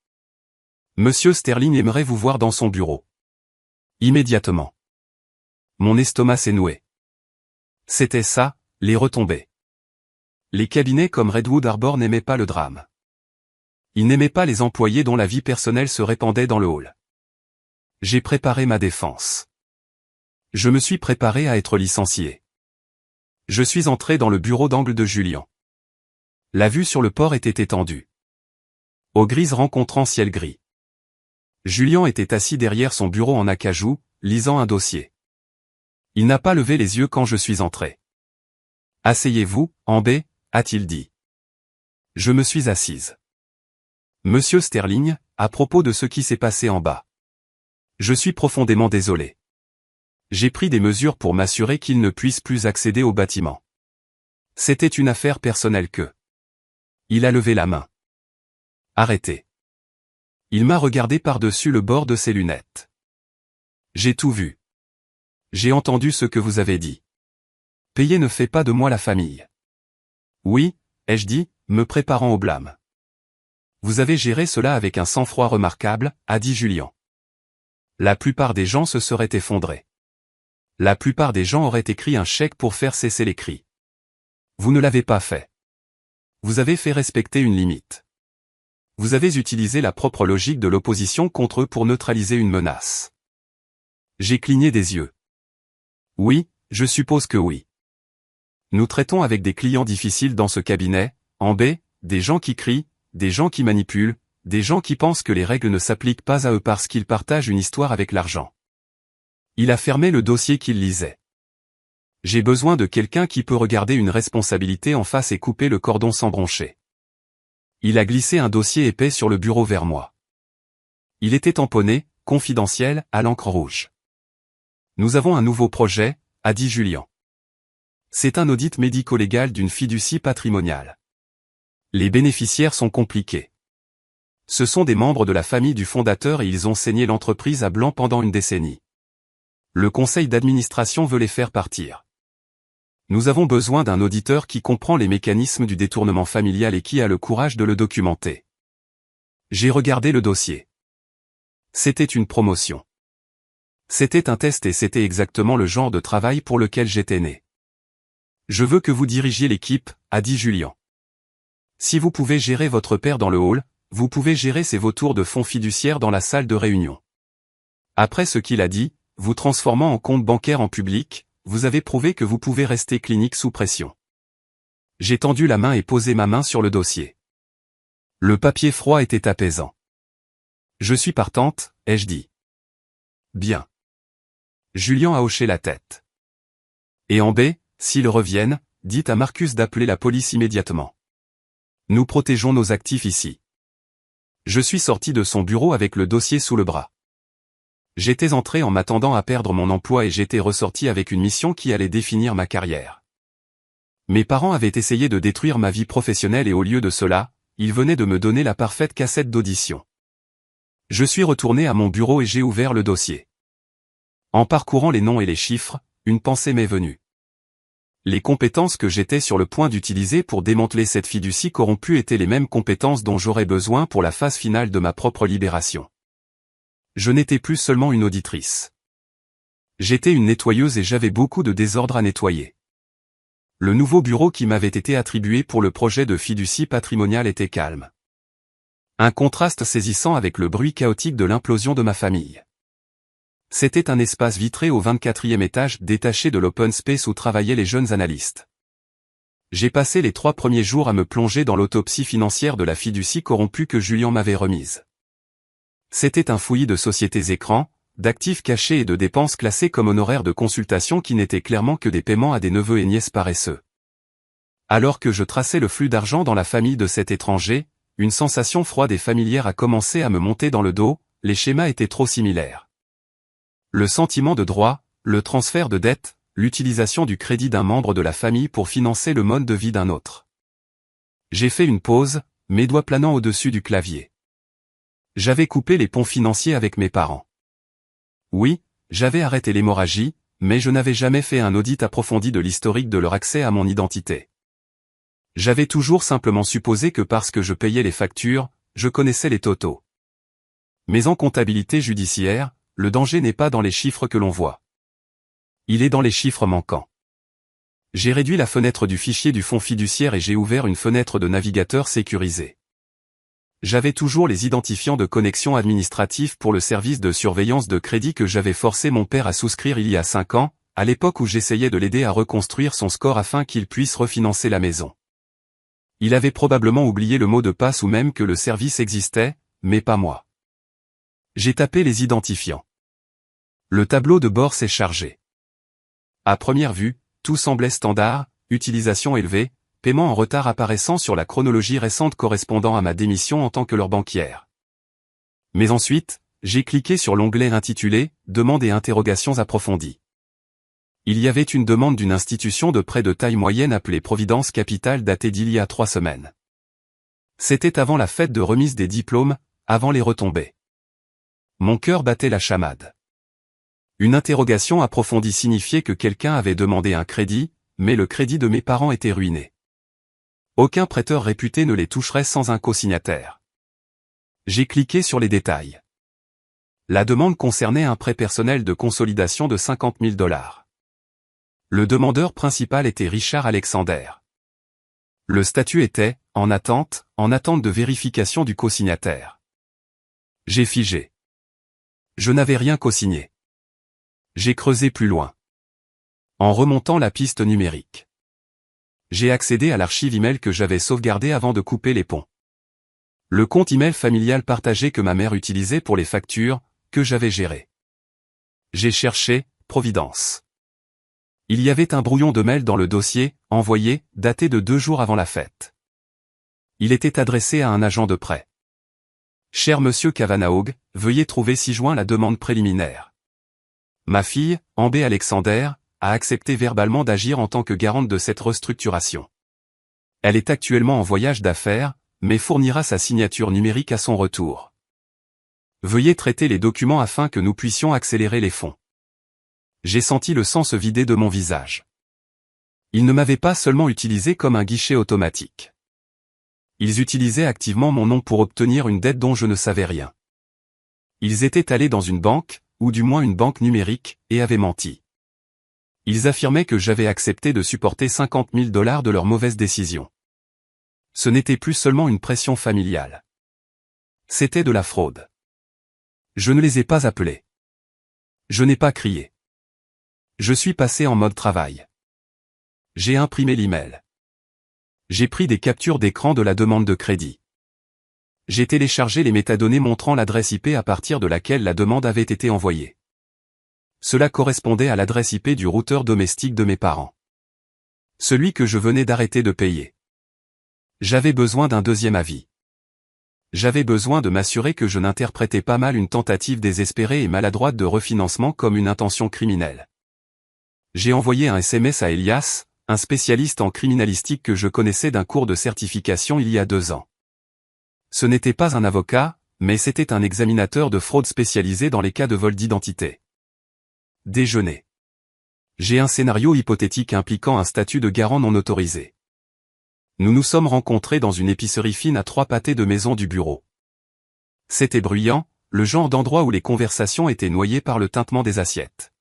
Speaker 1: Monsieur Sterling aimerait vous voir dans son bureau. Immédiatement. Mon estomac s'est noué. C'était ça, les retombées. Les cabinets comme Redwood Arbor n'aimaient pas le drame. Ils n'aimaient pas les employés dont la vie personnelle se répandait dans le hall. J'ai préparé ma défense. Je me suis préparé à être licencié. Je suis entré dans le bureau d'angle de Julien. La vue sur le port était étendue. Eau grise rencontrant ciel gris. Julien était assis derrière son bureau en acajou, lisant un dossier. Il n'a pas levé les yeux quand je suis entré. « Asseyez-vous, en B », a-t-il dit. Je me suis assise. « Monsieur Sterling, à propos de ce qui s'est passé en bas. Je suis profondément désolé. J'ai pris des mesures pour m'assurer qu'il ne puisse plus accéder au bâtiment. C'était une affaire personnelle que... » Il a levé la main. « Arrêtez. » Il m'a regardé par-dessus le bord de ses lunettes. « J'ai tout vu. J'ai entendu ce que vous avez dit. Payer ne fait pas de moi la famille. » Oui, ai-je dit, me préparant au blâme. Vous avez géré cela avec un sang-froid remarquable, a dit Julien. La plupart des gens se seraient effondrés. La plupart des gens auraient écrit un chèque pour faire cesser les cris. Vous ne l'avez pas fait. Vous avez fait respecter une limite. Vous avez utilisé la propre logique de l'opposition contre eux pour neutraliser une menace. J'ai cligné des yeux. Oui, je suppose que oui. Nous traitons avec des clients difficiles dans ce cabinet, en B, des gens qui crient, des gens qui manipulent, des gens qui pensent que les règles ne s'appliquent pas à eux parce qu'ils partagent une histoire avec l'argent. Il a fermé le dossier qu'il lisait. J'ai besoin de quelqu'un qui peut regarder une responsabilité en face et couper le cordon sans broncher. Il a glissé un dossier épais sur le bureau vers moi. Il était tamponné, confidentiel, à l'encre rouge. Nous avons un nouveau projet, a dit Julien. C'est un audit médico-légal d'une fiducie patrimoniale. Les bénéficiaires sont compliqués. Ce sont des membres de la famille du fondateur et ils ont saigné l'entreprise à blanc pendant une décennie. Le conseil d'administration veut les faire partir. Nous avons besoin d'un auditeur qui comprend les mécanismes du détournement familial et qui a le courage de le documenter. J'ai regardé le dossier. C'était une promotion. C'était un test et c'était exactement le genre de travail pour lequel j'étais né. Je veux que vous dirigiez l'équipe, a dit Julien. Si vous pouvez gérer votre père dans le hall, vous pouvez gérer ses vautours de fonds fiduciaires dans la salle de réunion. Après ce qu'il a dit, vous transformant en compte bancaire en public, vous avez prouvé que vous pouvez rester clinique sous pression. J'ai tendu la main et posé ma main sur le dossier. Le papier froid était apaisant. Je suis partante, ai-je dit. Bien. Julien a hoché la tête. Et en B, s'ils reviennent, dites à Marcus d'appeler la police immédiatement. Nous protégeons nos actifs ici. Je suis sorti de son bureau avec le dossier sous le bras. J'étais entré en m'attendant à perdre mon emploi et j'étais ressorti avec une mission qui allait définir ma carrière. Mes parents avaient essayé de détruire ma vie professionnelle et au lieu de cela, ils venaient de me donner la parfaite cassette d'audition. Je suis retourné à mon bureau et j'ai ouvert le dossier. En parcourant les noms et les chiffres, une pensée m'est venue. Les compétences que j'étais sur le point d'utiliser pour démanteler cette fiducie corrompue étaient les mêmes compétences dont j'aurais besoin pour la phase finale de ma propre libération. Je n'étais plus seulement une auditrice. J'étais une nettoyeuse et j'avais beaucoup de désordre à nettoyer. Le nouveau bureau qui m'avait été attribué pour le projet de fiducie patrimoniale était calme. Un contraste saisissant avec le bruit chaotique de l'implosion de ma famille. C'était un espace vitré au 24e étage détaché de l'open space où travaillaient les jeunes analystes. J'ai passé les 3 premiers jours à me plonger dans l'autopsie financière de la fiducie corrompue que Julien m'avait remise. C'était un fouillis de sociétés écrans, d'actifs cachés et de dépenses classées comme honoraires de consultation qui n'étaient clairement que des paiements à des neveux et nièces paresseux. Alors que je traçais le flux d'argent dans la famille de cet étranger, une sensation froide et familière a commencé à me monter dans le dos, les schémas étaient trop similaires. Le sentiment de droit, le transfert de dette, l'utilisation du crédit d'un membre de la famille pour financer le mode de vie d'un autre. J'ai fait une pause, mes doigts planant au-dessus du clavier. J'avais coupé les ponts financiers avec mes parents. Oui, j'avais arrêté l'hémorragie, mais je n'avais jamais fait un audit approfondi de l'historique de leur accès à mon identité. J'avais toujours simplement supposé que parce que je payais les factures, je connaissais les totaux. Mais en comptabilité judiciaire, le danger n'est pas dans les chiffres que l'on voit. Il est dans les chiffres manquants. J'ai réduit la fenêtre du fichier du fonds fiduciaire et j'ai ouvert une fenêtre de navigateur sécurisée. J'avais toujours les identifiants de connexion administratifs pour le service de surveillance de crédit que j'avais forcé mon père à souscrire il y a 5 ans, à l'époque où j'essayais de l'aider à reconstruire son score afin qu'il puisse refinancer la maison. Il avait probablement oublié le mot de passe ou même que le service existait, mais pas moi. J'ai tapé les identifiants. Le tableau de bord s'est chargé. À première vue, tout semblait standard, utilisation élevée, paiement en retard apparaissant sur la chronologie récente correspondant à ma démission en tant que leur banquière. Mais ensuite, j'ai cliqué sur l'onglet intitulé « Demande et interrogations approfondies ». Il y avait une demande d'une institution de prêt de taille moyenne appelée Providence Capital datée d'il y a 3 semaines. C'était avant la fête de remise des diplômes, avant les retombées. Mon cœur battait la chamade. Une interrogation approfondie signifiait que quelqu'un avait demandé un crédit, mais le crédit de mes parents était ruiné. Aucun prêteur réputé ne les toucherait sans un co-signataire. J'ai cliqué sur les détails. La demande concernait un prêt personnel de consolidation de 50 000 $. Le demandeur principal était Richard Alexander. Le statut était « en attente de vérification du co-signataire ». J'ai figé. Je n'avais rien co-signé. J'ai creusé plus loin. En remontant la piste numérique. J'ai accédé à l'archive email que j'avais sauvegardée avant de couper les ponts. Le compte email familial partagé que ma mère utilisait pour les factures, que j'avais géré. J'ai cherché « Providence ». Il y avait un brouillon de mail dans le dossier, envoyé, daté de 2 jours avant la fête. Il était adressé à un agent de prêt. Cher Monsieur Cavanaugh, veuillez trouver ci-joint la demande préliminaire. Ma fille, Amber Alexander, a accepté verbalement d'agir en tant que garante de cette restructuration. Elle est actuellement en voyage d'affaires, mais fournira sa signature numérique à son retour. Veuillez traiter les documents afin que nous puissions accélérer les fonds. J'ai senti le sang se vider de mon visage. Ils ne m'avaient pas seulement utilisé comme un guichet automatique. Ils utilisaient activement mon nom pour obtenir une dette dont je ne savais rien. Ils étaient allés dans une banque, ou du moins une banque numérique, et avaient menti. Ils affirmaient que j'avais accepté de supporter 50 000 $ de leur mauvaise décision. Ce n'était plus seulement une pression familiale. C'était de la fraude. Je ne les ai pas appelés. Je n'ai pas crié. Je suis passé en mode travail. J'ai imprimé l'email. J'ai pris des captures d'écran de la demande de crédit. J'ai téléchargé les métadonnées montrant l'adresse IP à partir de laquelle la demande avait été envoyée. Cela correspondait à l'adresse IP du routeur domestique de mes parents. Celui que je venais d'arrêter de payer. J'avais besoin d'un deuxième avis. J'avais besoin de m'assurer que je n'interprétais pas mal une tentative désespérée et maladroite de refinancement comme une intention criminelle. J'ai envoyé un SMS à Elias, un spécialiste en criminalistique que je connaissais d'un cours de certification il y a 2 ans. Ce n'était pas un avocat, mais c'était un examinateur de fraude spécialisé dans les cas de vol d'identité. Déjeuner. J'ai un scénario hypothétique impliquant un statut de garant non autorisé. Nous nous sommes rencontrés dans une épicerie fine à 3 pâtés de maison du bureau. C'était bruyant, le genre d'endroit où les conversations étaient noyées par le tintement des assiettes.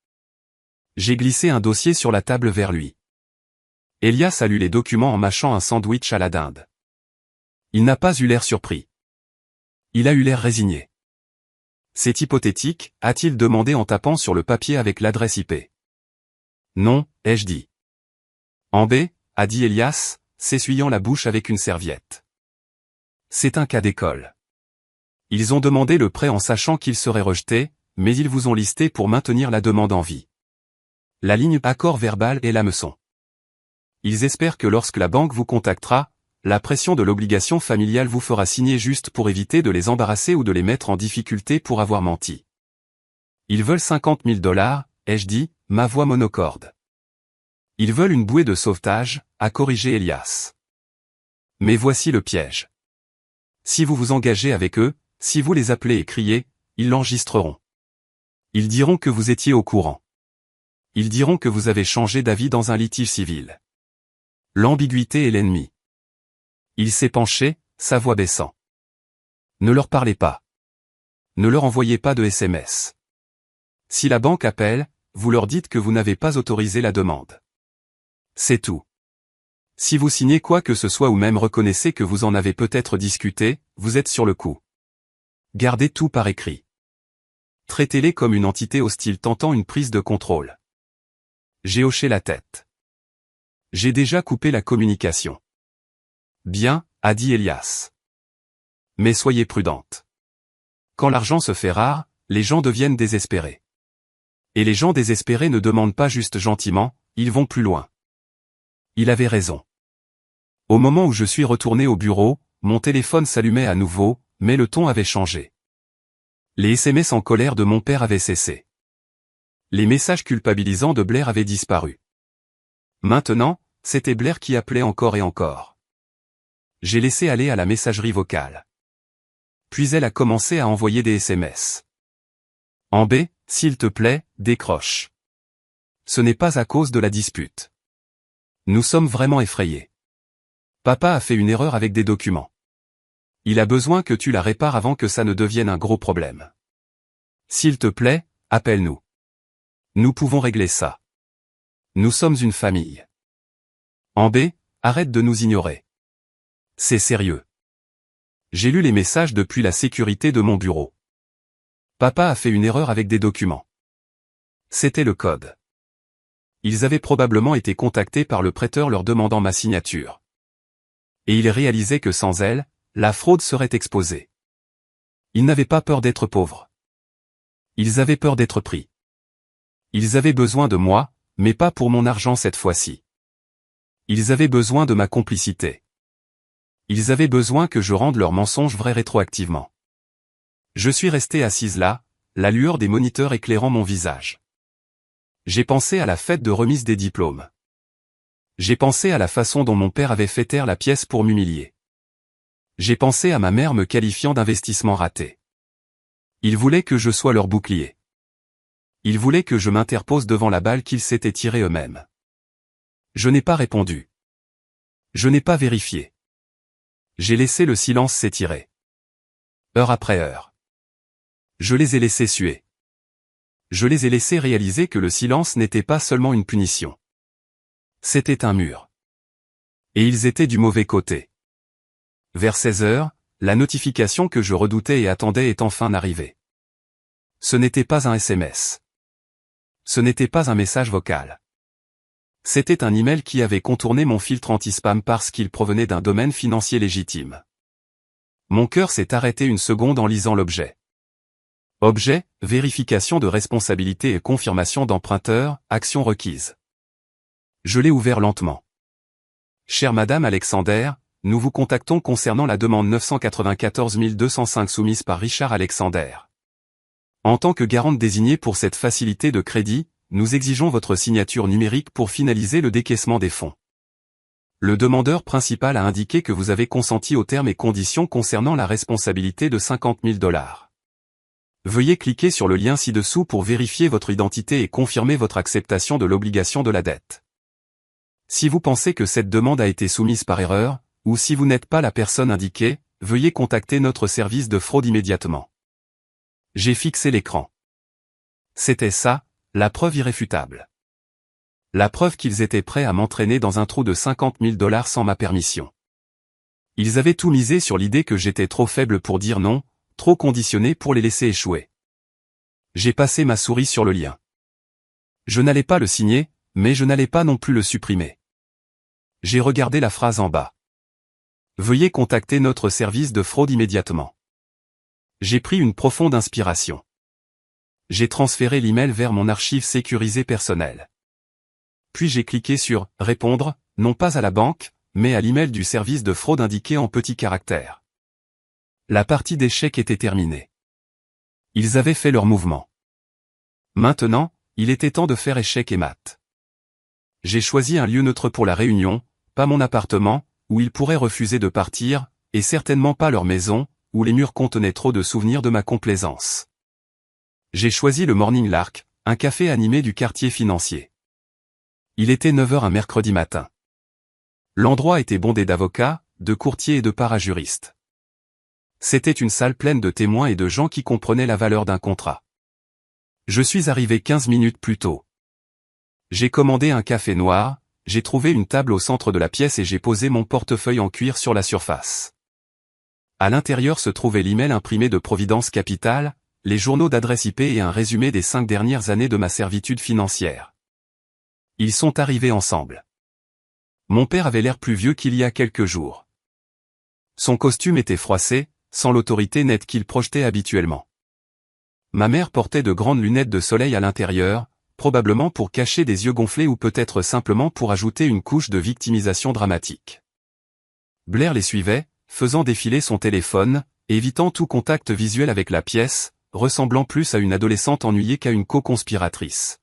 Speaker 1: J'ai glissé un dossier sur la table vers lui. Elias a lu les documents en mâchant un sandwich à la dinde. Il n'a pas eu l'air surpris. Il a eu l'air résigné. C'est hypothétique, a-t-il demandé en tapant sur le papier avec l'adresse IP. Non, ai-je dit. En B, a dit Elias, s'essuyant la bouche avec une serviette. C'est un cas d'école. Ils ont demandé le prêt en sachant qu'il serait rejeté, mais ils vous ont listé pour maintenir la demande en vie. La ligne accord verbal est l'hameçon. Ils espèrent que lorsque la banque vous contactera, la pression de l'obligation familiale vous fera signer juste pour éviter de les embarrasser ou de les mettre en difficulté pour avoir menti. Ils veulent 50 000 $, ai-je dit, ma voix monocorde. Ils veulent une bouée de sauvetage, a corrigé Elias. Mais voici le piège. Si vous vous engagez avec eux, si vous les appelez et criez, ils l'enregistreront. Ils diront que vous étiez au courant. Ils diront que vous avez changé d'avis dans un litige civil. L'ambiguïté est l'ennemi. Il s'est penché, sa voix baissant. Ne leur parlez pas. Ne leur envoyez pas de SMS. Si la banque appelle, vous leur dites que vous n'avez pas autorisé la demande. C'est tout. Si vous signez quoi que ce soit ou même reconnaissez que vous en avez peut-être discuté, vous êtes sur le coup. Gardez tout par écrit. Traitez-les comme une entité hostile tentant une prise de contrôle. J'ai hoché la tête. J'ai déjà coupé la communication. Bien, a dit Elias. Mais soyez prudente. Quand l'argent se fait rare, les gens deviennent désespérés. Et les gens désespérés ne demandent pas juste gentiment, ils vont plus loin. Il avait raison. Au moment où je suis retourné au bureau, mon téléphone s'allumait à nouveau, mais le ton avait changé. Les SMS en colère de mon père avaient cessé. Les messages culpabilisants de Blair avaient disparu. Maintenant, c'était Blair qui appelait encore et encore. J'ai laissé aller à la messagerie vocale. Puis elle a commencé à envoyer des SMS. En B, s'il te plaît, décroche. Ce n'est pas à cause de la dispute. Nous sommes vraiment effrayés. Papa a fait une erreur avec des documents. Il a besoin que tu la répares avant que ça ne devienne un gros problème. S'il te plaît, appelle-nous. Nous pouvons régler ça. Nous sommes une famille. En B, arrête de nous ignorer. C'est sérieux. J'ai lu les messages depuis la sécurité de mon bureau. Papa a fait une erreur avec des documents. C'était le code. Ils avaient probablement été contactés par le prêteur leur demandant ma signature. Et ils réalisaient que sans elle, la fraude serait exposée. Ils n'avaient pas peur d'être pauvres. Ils avaient peur d'être pris. Ils avaient besoin de moi, mais pas pour mon argent cette fois-ci. Ils avaient besoin de ma complicité. Ils avaient besoin que je rende leurs mensonges vrais rétroactivement. Je suis resté assise là, la lueur des moniteurs éclairant mon visage. J'ai pensé à la fête de remise des diplômes. J'ai pensé à la façon dont mon père avait fait taire la pièce pour m'humilier. J'ai pensé à ma mère me qualifiant d'investissement raté. Ils voulaient que je sois leur bouclier. Ils voulaient que je m'interpose devant la balle qu'ils s'étaient tirée eux-mêmes. Je n'ai pas répondu. Je n'ai pas vérifié. J'ai laissé le silence s'étirer. Heure après heure. Je les ai laissés suer. Je les ai laissés réaliser que le silence n'était pas seulement une punition. C'était un mur. Et ils étaient du mauvais côté. Vers 16 heures, la notification que je redoutais et attendais est enfin arrivée. Ce n'était pas un SMS. Ce n'était pas un message vocal. C'était un email qui avait contourné mon filtre anti-spam parce qu'il provenait d'un domaine financier légitime. Mon cœur s'est arrêté une seconde en lisant l'objet. Objet, vérification de responsabilité et confirmation d'emprunteur, action requise. Je l'ai ouvert lentement. Chère Madame Alexander, nous vous contactons concernant la demande 994 205 soumise par Richard Alexander. En tant que garante désignée pour cette facilité de crédit, nous exigeons votre signature numérique pour finaliser le décaissement des fonds. Le demandeur principal a indiqué que vous avez consenti aux termes et conditions concernant la responsabilité de 50 000 $. Veuillez cliquer sur le lien ci-dessous pour vérifier votre identité et confirmer votre acceptation de l'obligation de la dette. Si vous pensez que cette demande a été soumise par erreur, ou si vous n'êtes pas la personne indiquée, veuillez contacter notre service de fraude immédiatement. J'ai fixé l'écran. C'était ça, la preuve irréfutable. La preuve qu'ils étaient prêts à m'entraîner dans un trou de 50 000 $ sans ma permission. Ils avaient tout misé sur l'idée que j'étais trop faible pour dire non, trop conditionné pour les laisser échouer. J'ai passé ma souris sur le lien. Je n'allais pas le signer, mais je n'allais pas non plus le supprimer. J'ai regardé la phrase en bas. Veuillez contacter notre service de fraude immédiatement. J'ai pris une profonde inspiration. J'ai transféré l'email vers mon archive sécurisée personnelle. Puis j'ai cliqué sur « Répondre », non pas à la banque, mais à l'email du service de fraude indiqué en petits caractères. La partie d'échec était terminée. Ils avaient fait leur mouvement. Maintenant, il était temps de faire échec et mat. J'ai choisi un lieu neutre pour la réunion, pas mon appartement, où ils pourraient refuser de partir, et certainement pas leur maison, où les murs contenaient trop de souvenirs de ma complaisance. J'ai choisi le Morning Lark, un café animé du quartier financier. Il était 9 h un mercredi matin. L'endroit était bondé d'avocats, de courtiers et de parajuristes. C'était une salle pleine de témoins et de gens qui comprenaient la valeur d'un contrat. Je suis arrivé 15 minutes plus tôt. J'ai commandé un café noir, j'ai trouvé une table au centre de la pièce et j'ai posé mon portefeuille en cuir sur la surface. À l'intérieur se trouvait l'email imprimé de Providence Capital, les journaux d'adresse IP et un résumé des 5 dernières années de ma servitude financière. Ils sont arrivés ensemble. Mon père avait l'air plus vieux qu'il y a quelques jours. Son costume était froissé, sans l'autorité nette qu'il projetait habituellement. Ma mère portait de grandes lunettes de soleil à l'intérieur, probablement pour cacher des yeux gonflés ou peut-être simplement pour ajouter une couche de victimisation dramatique. Blair les suivait, faisant défiler son téléphone, évitant tout contact visuel avec la pièce, ressemblant plus à une adolescente ennuyée qu'à une co-conspiratrice.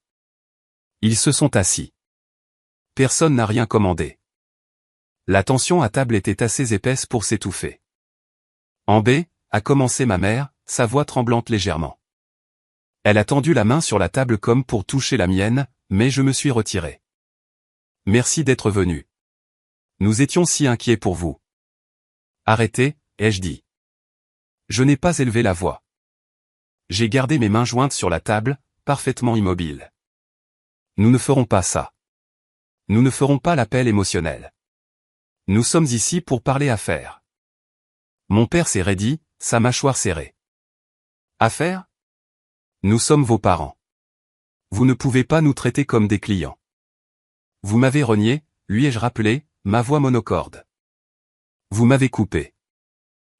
Speaker 1: Ils se sont assis. Personne n'a rien commandé. La tension à table était assez épaisse pour s'étouffer. En B, a commencé ma mère, sa voix tremblante légèrement. Elle a tendu la main sur la table comme pour toucher la mienne, mais je me suis retiré. Merci d'être venu. Nous étions si inquiets pour vous. Arrêtez, ai-je dit. Je n'ai pas élevé la voix. J'ai gardé mes mains jointes sur la table, parfaitement immobile. Nous ne ferons pas ça. Nous ne ferons pas l'appel émotionnel. Nous sommes ici pour parler affaires. Mon père s'est raidi, sa mâchoire serrée. Affaires ? Nous sommes vos parents. Vous ne pouvez pas nous traiter comme des clients. Vous m'avez renié, lui ai-je rappelé, ma voix monocorde. Vous m'avez coupé.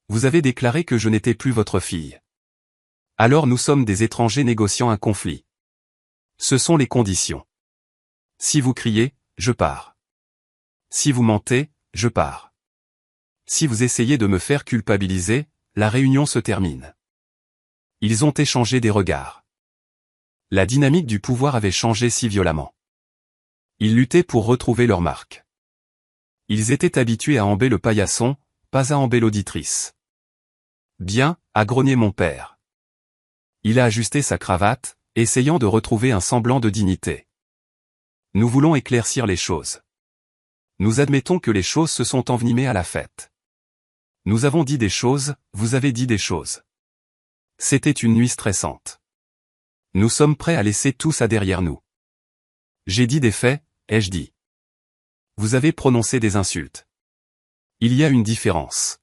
Speaker 1: Vous avez déclaré que je n'étais plus votre fille. Alors nous sommes des étrangers négociant un conflit. Ce sont les conditions. Si vous criez, je pars. Si vous mentez, je pars. Si vous essayez de me faire culpabiliser, la réunion se termine. Ils ont échangé des regards. La dynamique du pouvoir avait changé si violemment. Ils luttaient pour retrouver leur marque. Ils étaient habitués à Ambé le paillasson, pas à Ambé l'auditrice. Bien, a grogné mon père. Il a ajusté sa cravate, essayant de retrouver un semblant de dignité. Nous voulons éclaircir les choses. Nous admettons que les choses se sont envenimées à la fête. Nous avons dit des choses, vous avez dit des choses. C'était une nuit stressante. Nous sommes prêts à laisser tout ça derrière nous. J'ai dit des faits, ai-je dit. Vous avez prononcé des insultes. Il y a une différence.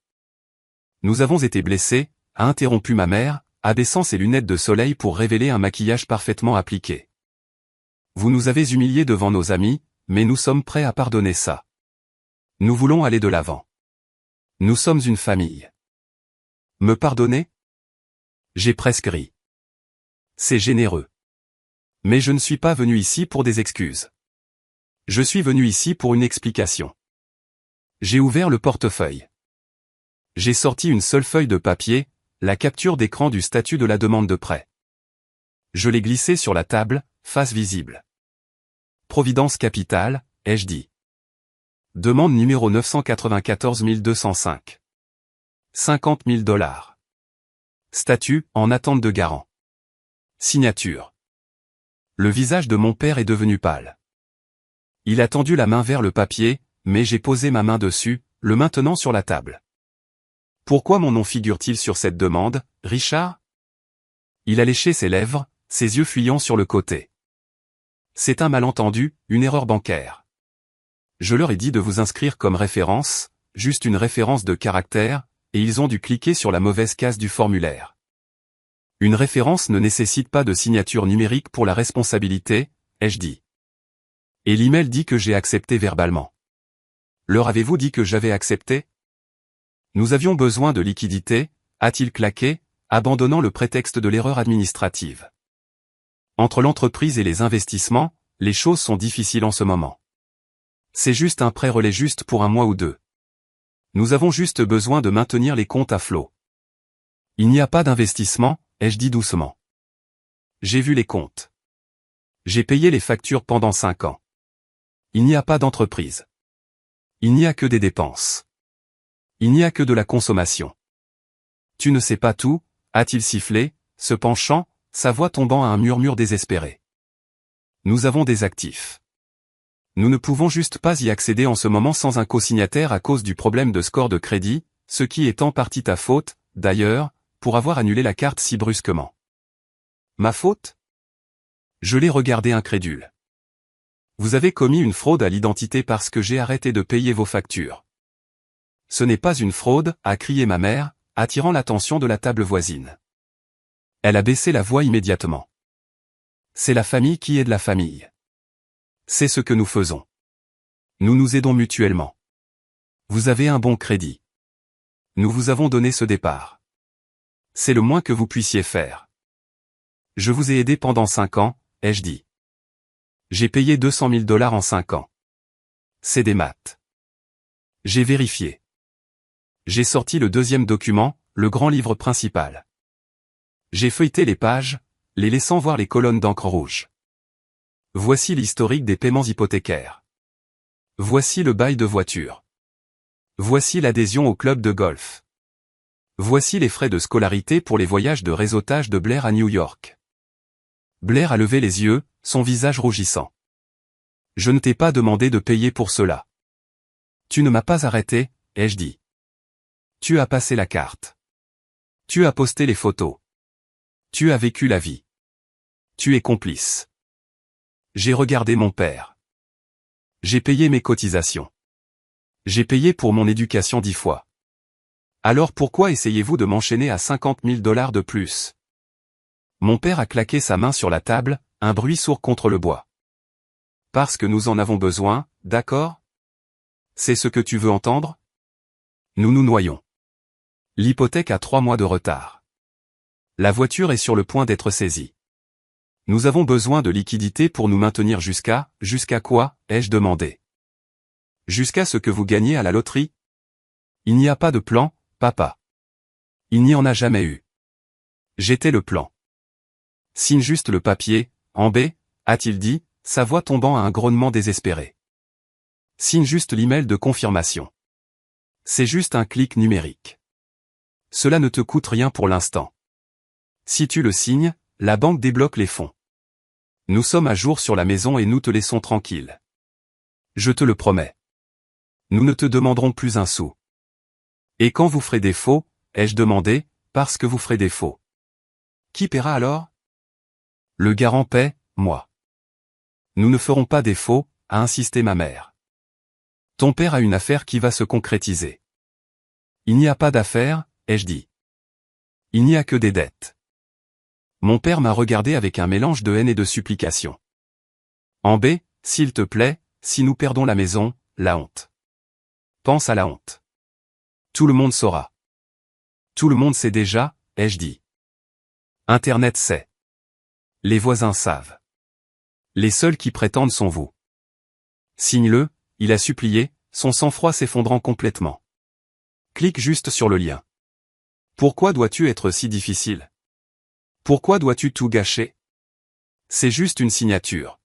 Speaker 1: Nous avons été blessés, a interrompu ma mère, abaissant ses lunettes de soleil pour révéler un maquillage parfaitement appliqué. Vous nous avez humiliés devant nos amis, mais nous sommes prêts à pardonner ça. Nous voulons aller de l'avant. Nous sommes une famille. Me pardonner? J'ai presque ri. C'est généreux. Mais je ne suis pas venu ici pour des excuses. Je suis venu ici pour une explication. J'ai ouvert le portefeuille. J'ai sorti une seule feuille de papier, la capture d'écran du statut de la demande de prêt. Je l'ai glissée sur la table, face visible. Providence Capitale, ai-je dit. Demande numéro 994 205. 50 000 $. Statut, en attente de garant. Signature. Le visage de mon père est devenu pâle. Il a tendu la main vers le papier, mais j'ai posé ma main dessus, le maintenant sur la table. Pourquoi mon nom figure-t-il sur cette demande, Richard? Il a léché ses lèvres, ses yeux fuyant sur le côté. C'est un malentendu, une erreur bancaire. Je leur ai dit de vous inscrire comme référence, juste une référence de caractère, et ils ont dû cliquer sur la mauvaise case du formulaire. Une référence ne nécessite pas de signature numérique pour la responsabilité, ai-je dit. Et l'email dit que j'ai accepté verbalement. Leur avez-vous dit que j'avais accepté? Nous avions besoin de liquidité, a-t-il claqué, abandonnant le prétexte de l'erreur administrative. Entre l'entreprise et les investissements, les choses sont difficiles en ce moment. C'est juste un prêt relais juste pour un mois ou deux. Nous avons juste besoin de maintenir les comptes à flot. Il n'y a pas d'investissement, ai-je dit doucement. J'ai vu les comptes. J'ai payé les factures pendant 5 ans. Il n'y a pas d'entreprise. Il n'y a que des dépenses. Il n'y a que de la consommation. Tu ne sais pas tout, a-t-il sifflé, se penchant, sa voix tombant à un murmure désespéré. Nous avons des actifs. Nous ne pouvons juste pas y accéder en ce moment sans un co-signataire à cause du problème de score de crédit, ce qui est en partie ta faute, d'ailleurs, pour avoir annulé la carte si brusquement. Ma faute? Je l'ai regardé incrédule. Vous avez commis une fraude à l'identité parce que j'ai arrêté de payer vos factures. Ce n'est pas une fraude, a crié ma mère, attirant l'attention de la table voisine. Elle a baissé la voix immédiatement. C'est la famille qui aide la famille. C'est ce que nous faisons. Nous nous aidons mutuellement. Vous avez un bon crédit. Nous vous avons donné ce départ. C'est le moins que vous puissiez faire. Je vous ai aidé pendant 5 ans, ai-je dit. J'ai payé 200 000 $ en 5 ans. C'est des maths. J'ai vérifié. J'ai sorti le deuxième document, le grand livre principal. J'ai feuilleté les pages, les laissant voir les colonnes d'encre rouge. Voici l'historique des paiements hypothécaires. Voici le bail de voiture. Voici l'adhésion au club de golf. Voici les frais de scolarité pour les voyages de réseautage de Blair à New York. Blair a levé les yeux, son visage rougissant. Je ne t'ai pas demandé de payer pour cela. Tu ne m'as pas arrêté, ai-je dit. Tu as passé la carte. Tu as posté les photos. Tu as vécu la vie. Tu es complice. J'ai regardé mon père. J'ai payé mes cotisations. J'ai payé pour mon éducation 10 fois. Alors pourquoi essayez-vous de m'enchaîner à 50 000 $ de plus? Mon père a claqué sa main sur la table, un bruit sourd contre le bois. Parce que nous en avons besoin, d'accord? C'est ce que tu veux entendre? Nous nous noyons. L'hypothèque a 3 mois de retard. La voiture est sur le point d'être saisie. Nous avons besoin de liquidités pour nous maintenir jusqu'à quoi, ai-je demandé. Jusqu'à ce que vous gagniez à la loterie? Il n'y a pas de plan, papa. Il n'y en a jamais eu. J'étais le plan. Signe juste le papier, en B, a-t-il dit, sa voix tombant à un grognement désespéré. Signe juste l'email de confirmation. C'est juste un clic numérique. Cela ne te coûte rien pour l'instant. Si tu le signes, la banque débloque les fonds. Nous sommes à jour sur la maison et nous te laissons tranquille. Je te le promets. Nous ne te demanderons plus un sou. Et quand vous ferez défaut, ai-je demandé, parce que vous ferez défaut. Qui paiera alors? Le garant paie, moi. Nous ne ferons pas défaut, a insisté ma mère. Ton père a une affaire qui va se concrétiser. Il n'y a pas d'affaire, ai-je dit. Il n'y a que des dettes. Mon père m'a regardé avec un mélange de haine et de supplication. En B, s'il te plaît, si nous perdons la maison, la honte. Pense à la honte. Tout le monde saura. Tout le monde sait déjà, ai-je dit. Internet sait. Les voisins savent. Les seuls qui prétendent sont vous. Signe-le, il a supplié, son sang-froid s'effondrant complètement. Clique juste sur le lien. Pourquoi dois-tu être si difficile? Pourquoi dois-tu tout gâcher? C'est juste une signature.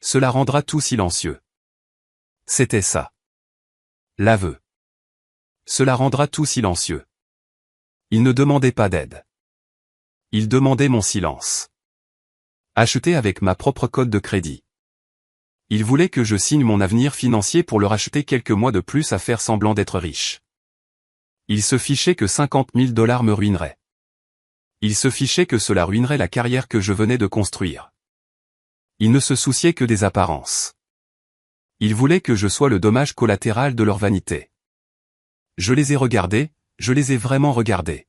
Speaker 1: Cela rendra tout silencieux. C'était ça. L'aveu. Cela rendra tout silencieux. Il ne demandait pas d'aide. Il demandait mon silence. Acheté avec ma propre code de crédit. Il voulait que je signe mon avenir financier pour le racheter quelques mois de plus à faire semblant d'être riche. Il se fichait que 50 000 $ me ruineraient. Il se fichait que cela ruinerait la carrière que je venais de construire. Il ne se souciait que des apparences. Il voulait que je sois le dommage collatéral de leur vanité. Je les ai regardés, je les ai vraiment regardés.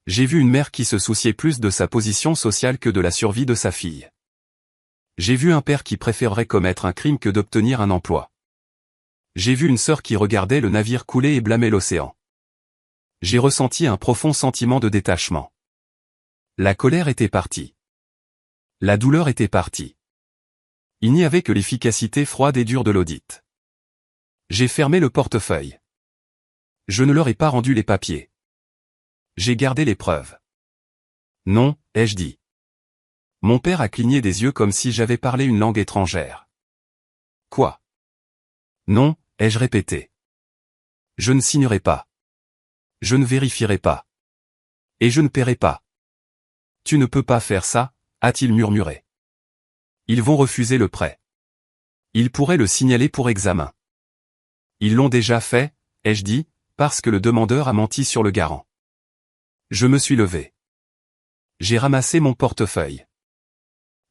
Speaker 1: J'ai vu une mère qui se souciait plus de sa position sociale que de la survie de sa fille. J'ai vu un père qui préférerait commettre un crime que d'obtenir un emploi. J'ai vu une sœur qui regardait le navire couler et blâmait l'océan. J'ai ressenti un profond sentiment de détachement. La colère était partie. La douleur était partie. Il n'y avait que l'efficacité froide et dure de l'audit. J'ai fermé le portefeuille. Je ne leur ai pas rendu les papiers. J'ai gardé les preuves. Non, ai-je dit. Mon père a cligné des yeux comme si j'avais parlé une langue étrangère. Quoi? Non, ai-je répété. Je ne signerai pas. Je ne vérifierai pas. Et je ne paierai pas. Tu ne peux pas faire ça, a-t-il murmuré. Ils vont refuser le prêt. Ils pourraient le signaler pour examen. Ils l'ont déjà fait, ai-je dit, parce que le demandeur a menti sur le garant. Je me suis levé. J'ai ramassé mon portefeuille.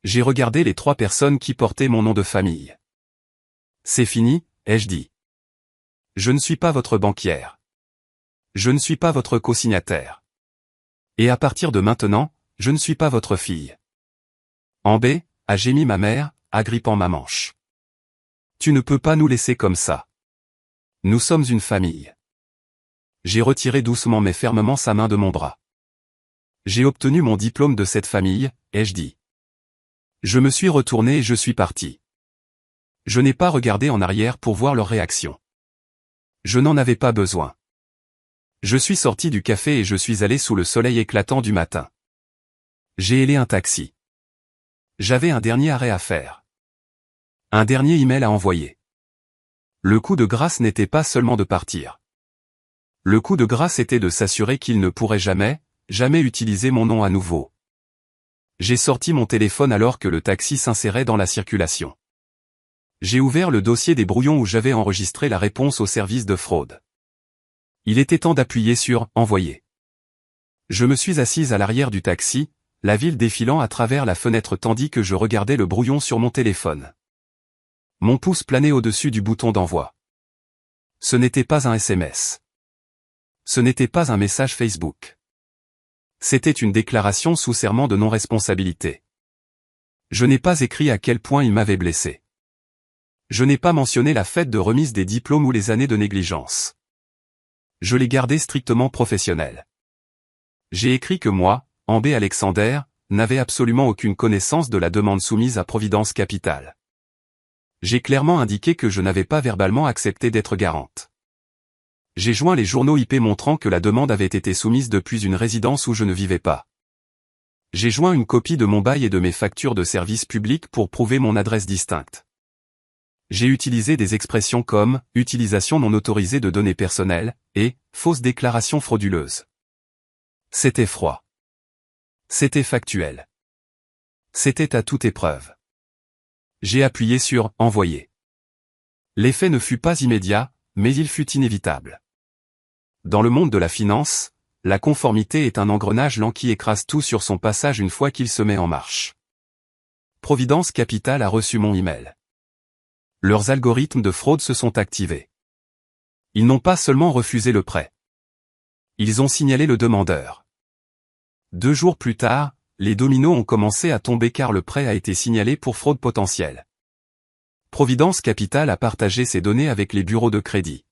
Speaker 1: J'ai regardé les 3 personnes qui portaient mon nom de famille. C'est fini, ai-je dit. Je ne suis pas votre banquière. Je ne suis pas votre co-signataire. Et à partir de maintenant, je ne suis pas votre fille. En B, a gémi ma mère, agrippant ma manche. Tu ne peux pas nous laisser comme ça. Nous sommes une famille. J'ai retiré doucement mais fermement sa main de mon bras. J'ai obtenu mon diplôme de cette famille, ai-je dit. Je me suis retourné et je suis parti. Je n'ai pas regardé en arrière pour voir leur réaction. Je n'en avais pas besoin. Je suis sorti du café et je suis allé sous le soleil éclatant du matin. J'ai hélé un taxi. J'avais un dernier arrêt à faire. Un dernier email à envoyer. Le coup de grâce n'était pas seulement de partir. Le coup de grâce était de s'assurer qu'il ne pourrait jamais utiliser mon nom à nouveau. J'ai sorti mon téléphone alors que le taxi s'insérait dans la circulation. J'ai ouvert le dossier des brouillons où j'avais enregistré la réponse au service de fraude. Il était temps d'appuyer sur « Envoyer ». Je me suis assise à l'arrière du taxi, la ville défilant à travers la fenêtre tandis que je regardais le brouillon sur mon téléphone. Mon pouce planait au-dessus du bouton d'envoi. Ce n'était pas un SMS. Ce n'était pas un message Facebook. C'était une déclaration sous serment de non-responsabilité. Je n'ai pas écrit à quel point il m'avait blessé. Je n'ai pas mentionné la fête de remise des diplômes ou les années de négligence. Je l'ai gardé strictement professionnel. J'ai écrit que moi, Ambé Alexander, n'avais absolument aucune connaissance de la demande soumise à Providence Capital. J'ai clairement indiqué que je n'avais pas verbalement accepté d'être garante. J'ai joint les journaux IP montrant que la demande avait été soumise depuis une résidence où je ne vivais pas. J'ai joint une copie de mon bail et de mes factures de services publics pour prouver mon adresse distincte. J'ai utilisé des expressions comme « utilisation non autorisée de données personnelles » et « fausse déclaration frauduleuse ». C'était froid. C'était factuel. C'était à toute épreuve. J'ai appuyé sur « Envoyer ». L'effet ne fut pas immédiat, mais il fut inévitable. Dans le monde de la finance, la conformité est un engrenage lent qui écrase tout sur son passage une fois qu'il se met en marche. Providence Capital a reçu mon email. Leurs algorithmes de fraude se sont activés. Ils n'ont pas seulement refusé le prêt. Ils ont signalé le demandeur. 2 jours plus tard, les dominos ont commencé à tomber car le prêt a été signalé pour fraude potentielle. Providence Capital a partagé ces données avec les bureaux de crédit.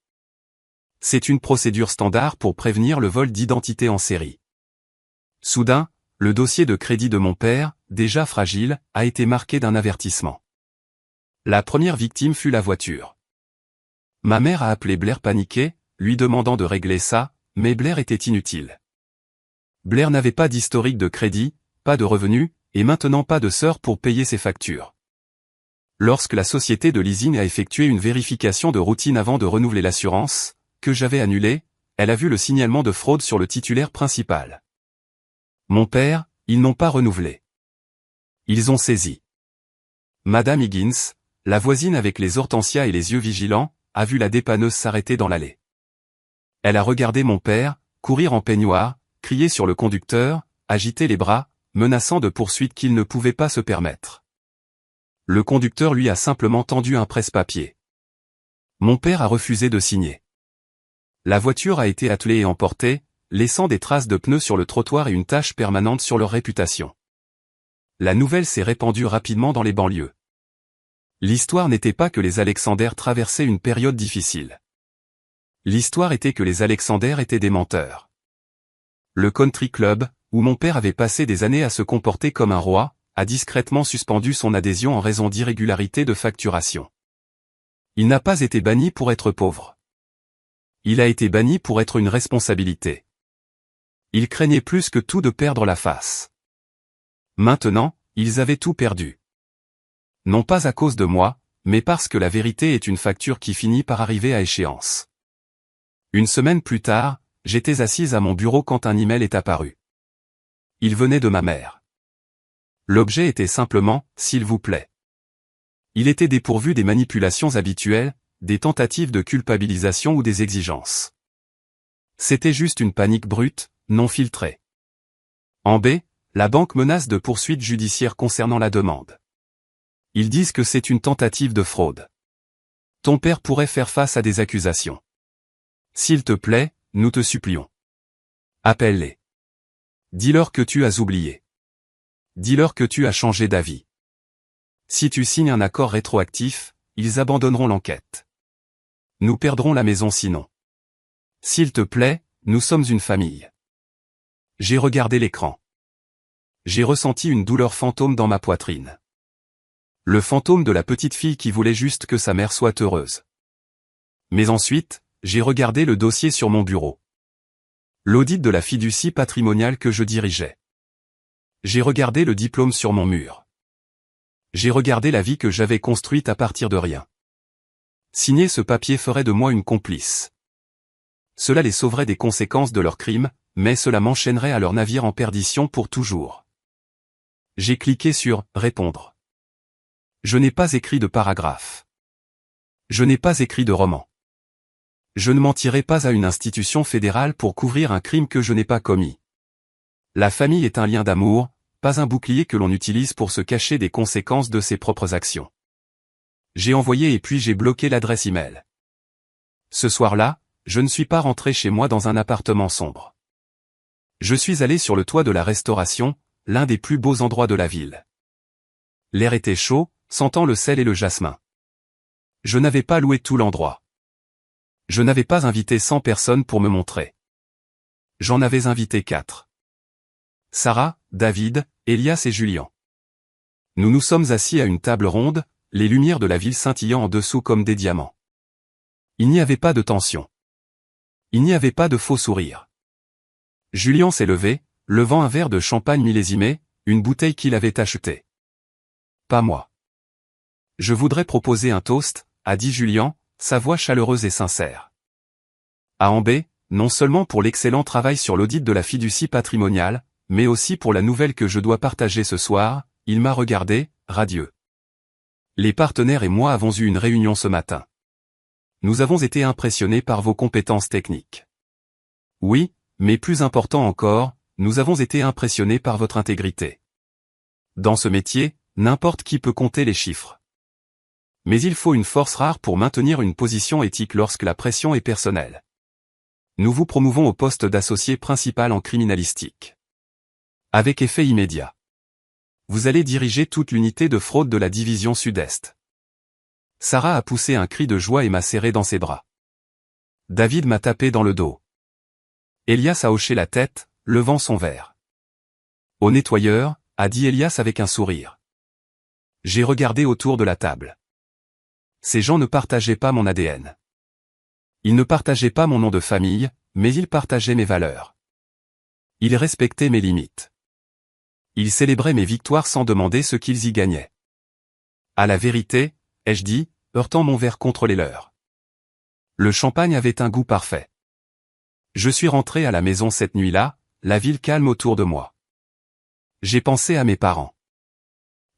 Speaker 1: C'est une procédure standard pour prévenir le vol d'identité en série. Soudain, le dossier de crédit de mon père, déjà fragile, a été marqué d'un avertissement. La première victime fut la voiture. Ma mère a appelé Blair paniqué, lui demandant de régler ça, mais Blair était inutile. Blair n'avait pas d'historique de crédit, pas de revenus, et maintenant pas de sœur pour payer ses factures. Lorsque la société de leasing a effectué une vérification de routine avant de renouveler l'assurance, que j'avais annulée, elle a vu le signalement de fraude sur le titulaire principal. Mon père, ils n'ont pas renouvelé. Ils ont saisi. Madame Higgins, la voisine avec les hortensias et les yeux vigilants, a vu la dépanneuse s'arrêter dans l'allée. Elle a regardé mon père, courir en peignoir, crier sur le conducteur, agiter les bras, menaçant de poursuites qu'il ne pouvait pas se permettre. Le conducteur lui a simplement tendu un presse-papier. Mon père a refusé de signer. La voiture a été attelée et emportée, laissant des traces de pneus sur le trottoir et une tache permanente sur leur réputation. La nouvelle s'est répandue rapidement dans les banlieues. L'histoire n'était pas que les Alexanders traversaient une période difficile. L'histoire était que les Alexanders étaient des menteurs. Le country club, où mon père avait passé des années à se comporter comme un roi, a discrètement suspendu son adhésion en raison d'irrégularités de facturation. Il n'a pas été banni pour être pauvre. Il a été banni pour être une responsabilité. Il craignait plus que tout de perdre la face. Maintenant, ils avaient tout perdu. Non pas à cause de moi, mais parce que la vérité est une facture qui finit par arriver à échéance. Une semaine plus tard, j'étais assise à mon bureau quand un email est apparu. Il venait de ma mère. L'objet était simplement « s'il vous plaît ». Il était dépourvu des manipulations habituelles, des tentatives de culpabilisation ou des exigences. C'était juste une panique brute, non filtrée. En B, la banque menace de poursuites judiciaires concernant la demande. Ils disent que c'est une tentative de fraude. Ton père pourrait faire face à des accusations. S'il te plaît, nous te supplions. Appelle-les. Dis-leur que tu as oublié. Dis-leur que tu as changé d'avis. Si tu signes un accord rétroactif, ils abandonneront l'enquête. Nous perdrons la maison sinon. S'il te plaît, nous sommes une famille. J'ai regardé l'écran. J'ai ressenti une douleur fantôme dans ma poitrine. Le fantôme de la petite fille qui voulait juste que sa mère soit heureuse. Mais ensuite, j'ai regardé le dossier sur mon bureau. L'audit de la fiducie patrimoniale que je dirigeais. J'ai regardé le diplôme sur mon mur. J'ai regardé la vie que j'avais construite à partir de rien. Signer ce papier ferait de moi une complice. Cela les sauverait des conséquences de leurs crimes, mais cela m'enchaînerait à leur navire en perdition pour toujours. J'ai cliqué sur « Répondre ». Je n'ai pas écrit de paragraphe. Je n'ai pas écrit de roman. Je ne mentirai pas à une institution fédérale pour couvrir un crime que je n'ai pas commis. La famille est un lien d'amour, pas un bouclier que l'on utilise pour se cacher des conséquences de ses propres actions. J'ai envoyé et puis j'ai bloqué l'adresse email. Ce soir-là, je ne suis pas rentré chez moi dans un appartement sombre. Je suis allé sur le toit de la Restauration, l'un des plus beaux endroits de la ville. L'air était chaud, sentant le sel et le jasmin. Je n'avais pas loué tout l'endroit. Je n'avais pas invité 100 personnes pour me montrer. J'en avais invité 4. Sarah, David, Elias et Julien. Nous nous sommes assis à une table ronde, les lumières de la ville scintillant en dessous comme des diamants. Il n'y avait pas de tension. Il n'y avait pas de faux sourires. Julien s'est levé, levant un verre de champagne millésimé, une bouteille qu'il avait achetée. Pas moi. Je voudrais proposer un toast, a dit Julien, sa voix chaleureuse et sincère. À Ambé, non seulement pour l'excellent travail sur l'audit de la fiducie patrimoniale, mais aussi pour la nouvelle que je dois partager ce soir, il m'a regardé, radieux. Les partenaires et moi avons eu une réunion ce matin. Nous avons été impressionnés par vos compétences techniques. Oui, mais plus important encore, nous avons été impressionnés par votre intégrité. Dans ce métier, n'importe qui peut compter les chiffres. Mais il faut une force rare pour maintenir une position éthique lorsque la pression est personnelle. Nous vous promouvons au poste d'associé principal en criminalistique. Avec effet immédiat. Vous allez diriger toute l'unité de fraude de la division Sud-Est. Sarah a poussé un cri de joie et m'a serré dans ses bras. David m'a tapé dans le dos. Elias a hoché la tête, levant son verre. Au nettoyeur, a dit Elias avec un sourire. J'ai regardé autour de la table. Ces gens ne partageaient pas mon ADN. Ils ne partageaient pas mon nom de famille, mais ils partageaient mes valeurs. Ils respectaient mes limites. Ils célébraient mes victoires sans demander ce qu'ils y gagnaient. À la vérité, ai-je dit, heurtant mon verre contre les leurs. Le champagne avait un goût parfait. Je suis rentré à la maison cette nuit-là, la ville calme autour de moi. J'ai pensé à mes parents.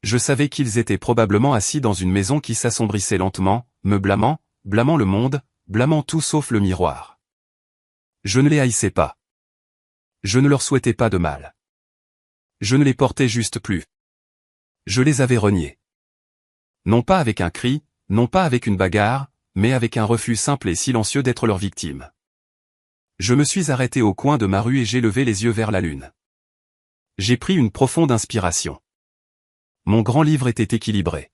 Speaker 1: Je savais qu'ils étaient probablement assis dans une maison qui s'assombrissait lentement, me blâmant, blâmant le monde, blâmant tout sauf le miroir. Je ne les haïssais pas. Je ne leur souhaitais pas de mal. Je ne les portais juste plus. Je les avais reniés. Non pas avec un cri, non pas avec une bagarre, mais avec un refus simple et silencieux d'être leur victime. Je me suis arrêté au coin de ma rue et j'ai levé les yeux vers la lune. J'ai pris une profonde inspiration. Mon grand livre était équilibré.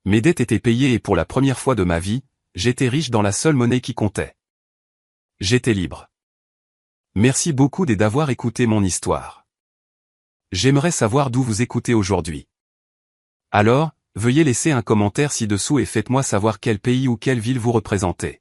Speaker 1: Mes dettes étaient payées et pour la première fois de ma vie, j'étais riche dans la seule monnaie qui comptait. J'étais libre. Merci beaucoup d'avoir écouté mon histoire. J'aimerais savoir d'où vous écoutez aujourd'hui. Alors, veuillez laisser un commentaire ci-dessous et faites-moi savoir quel pays ou quelle ville vous représentez.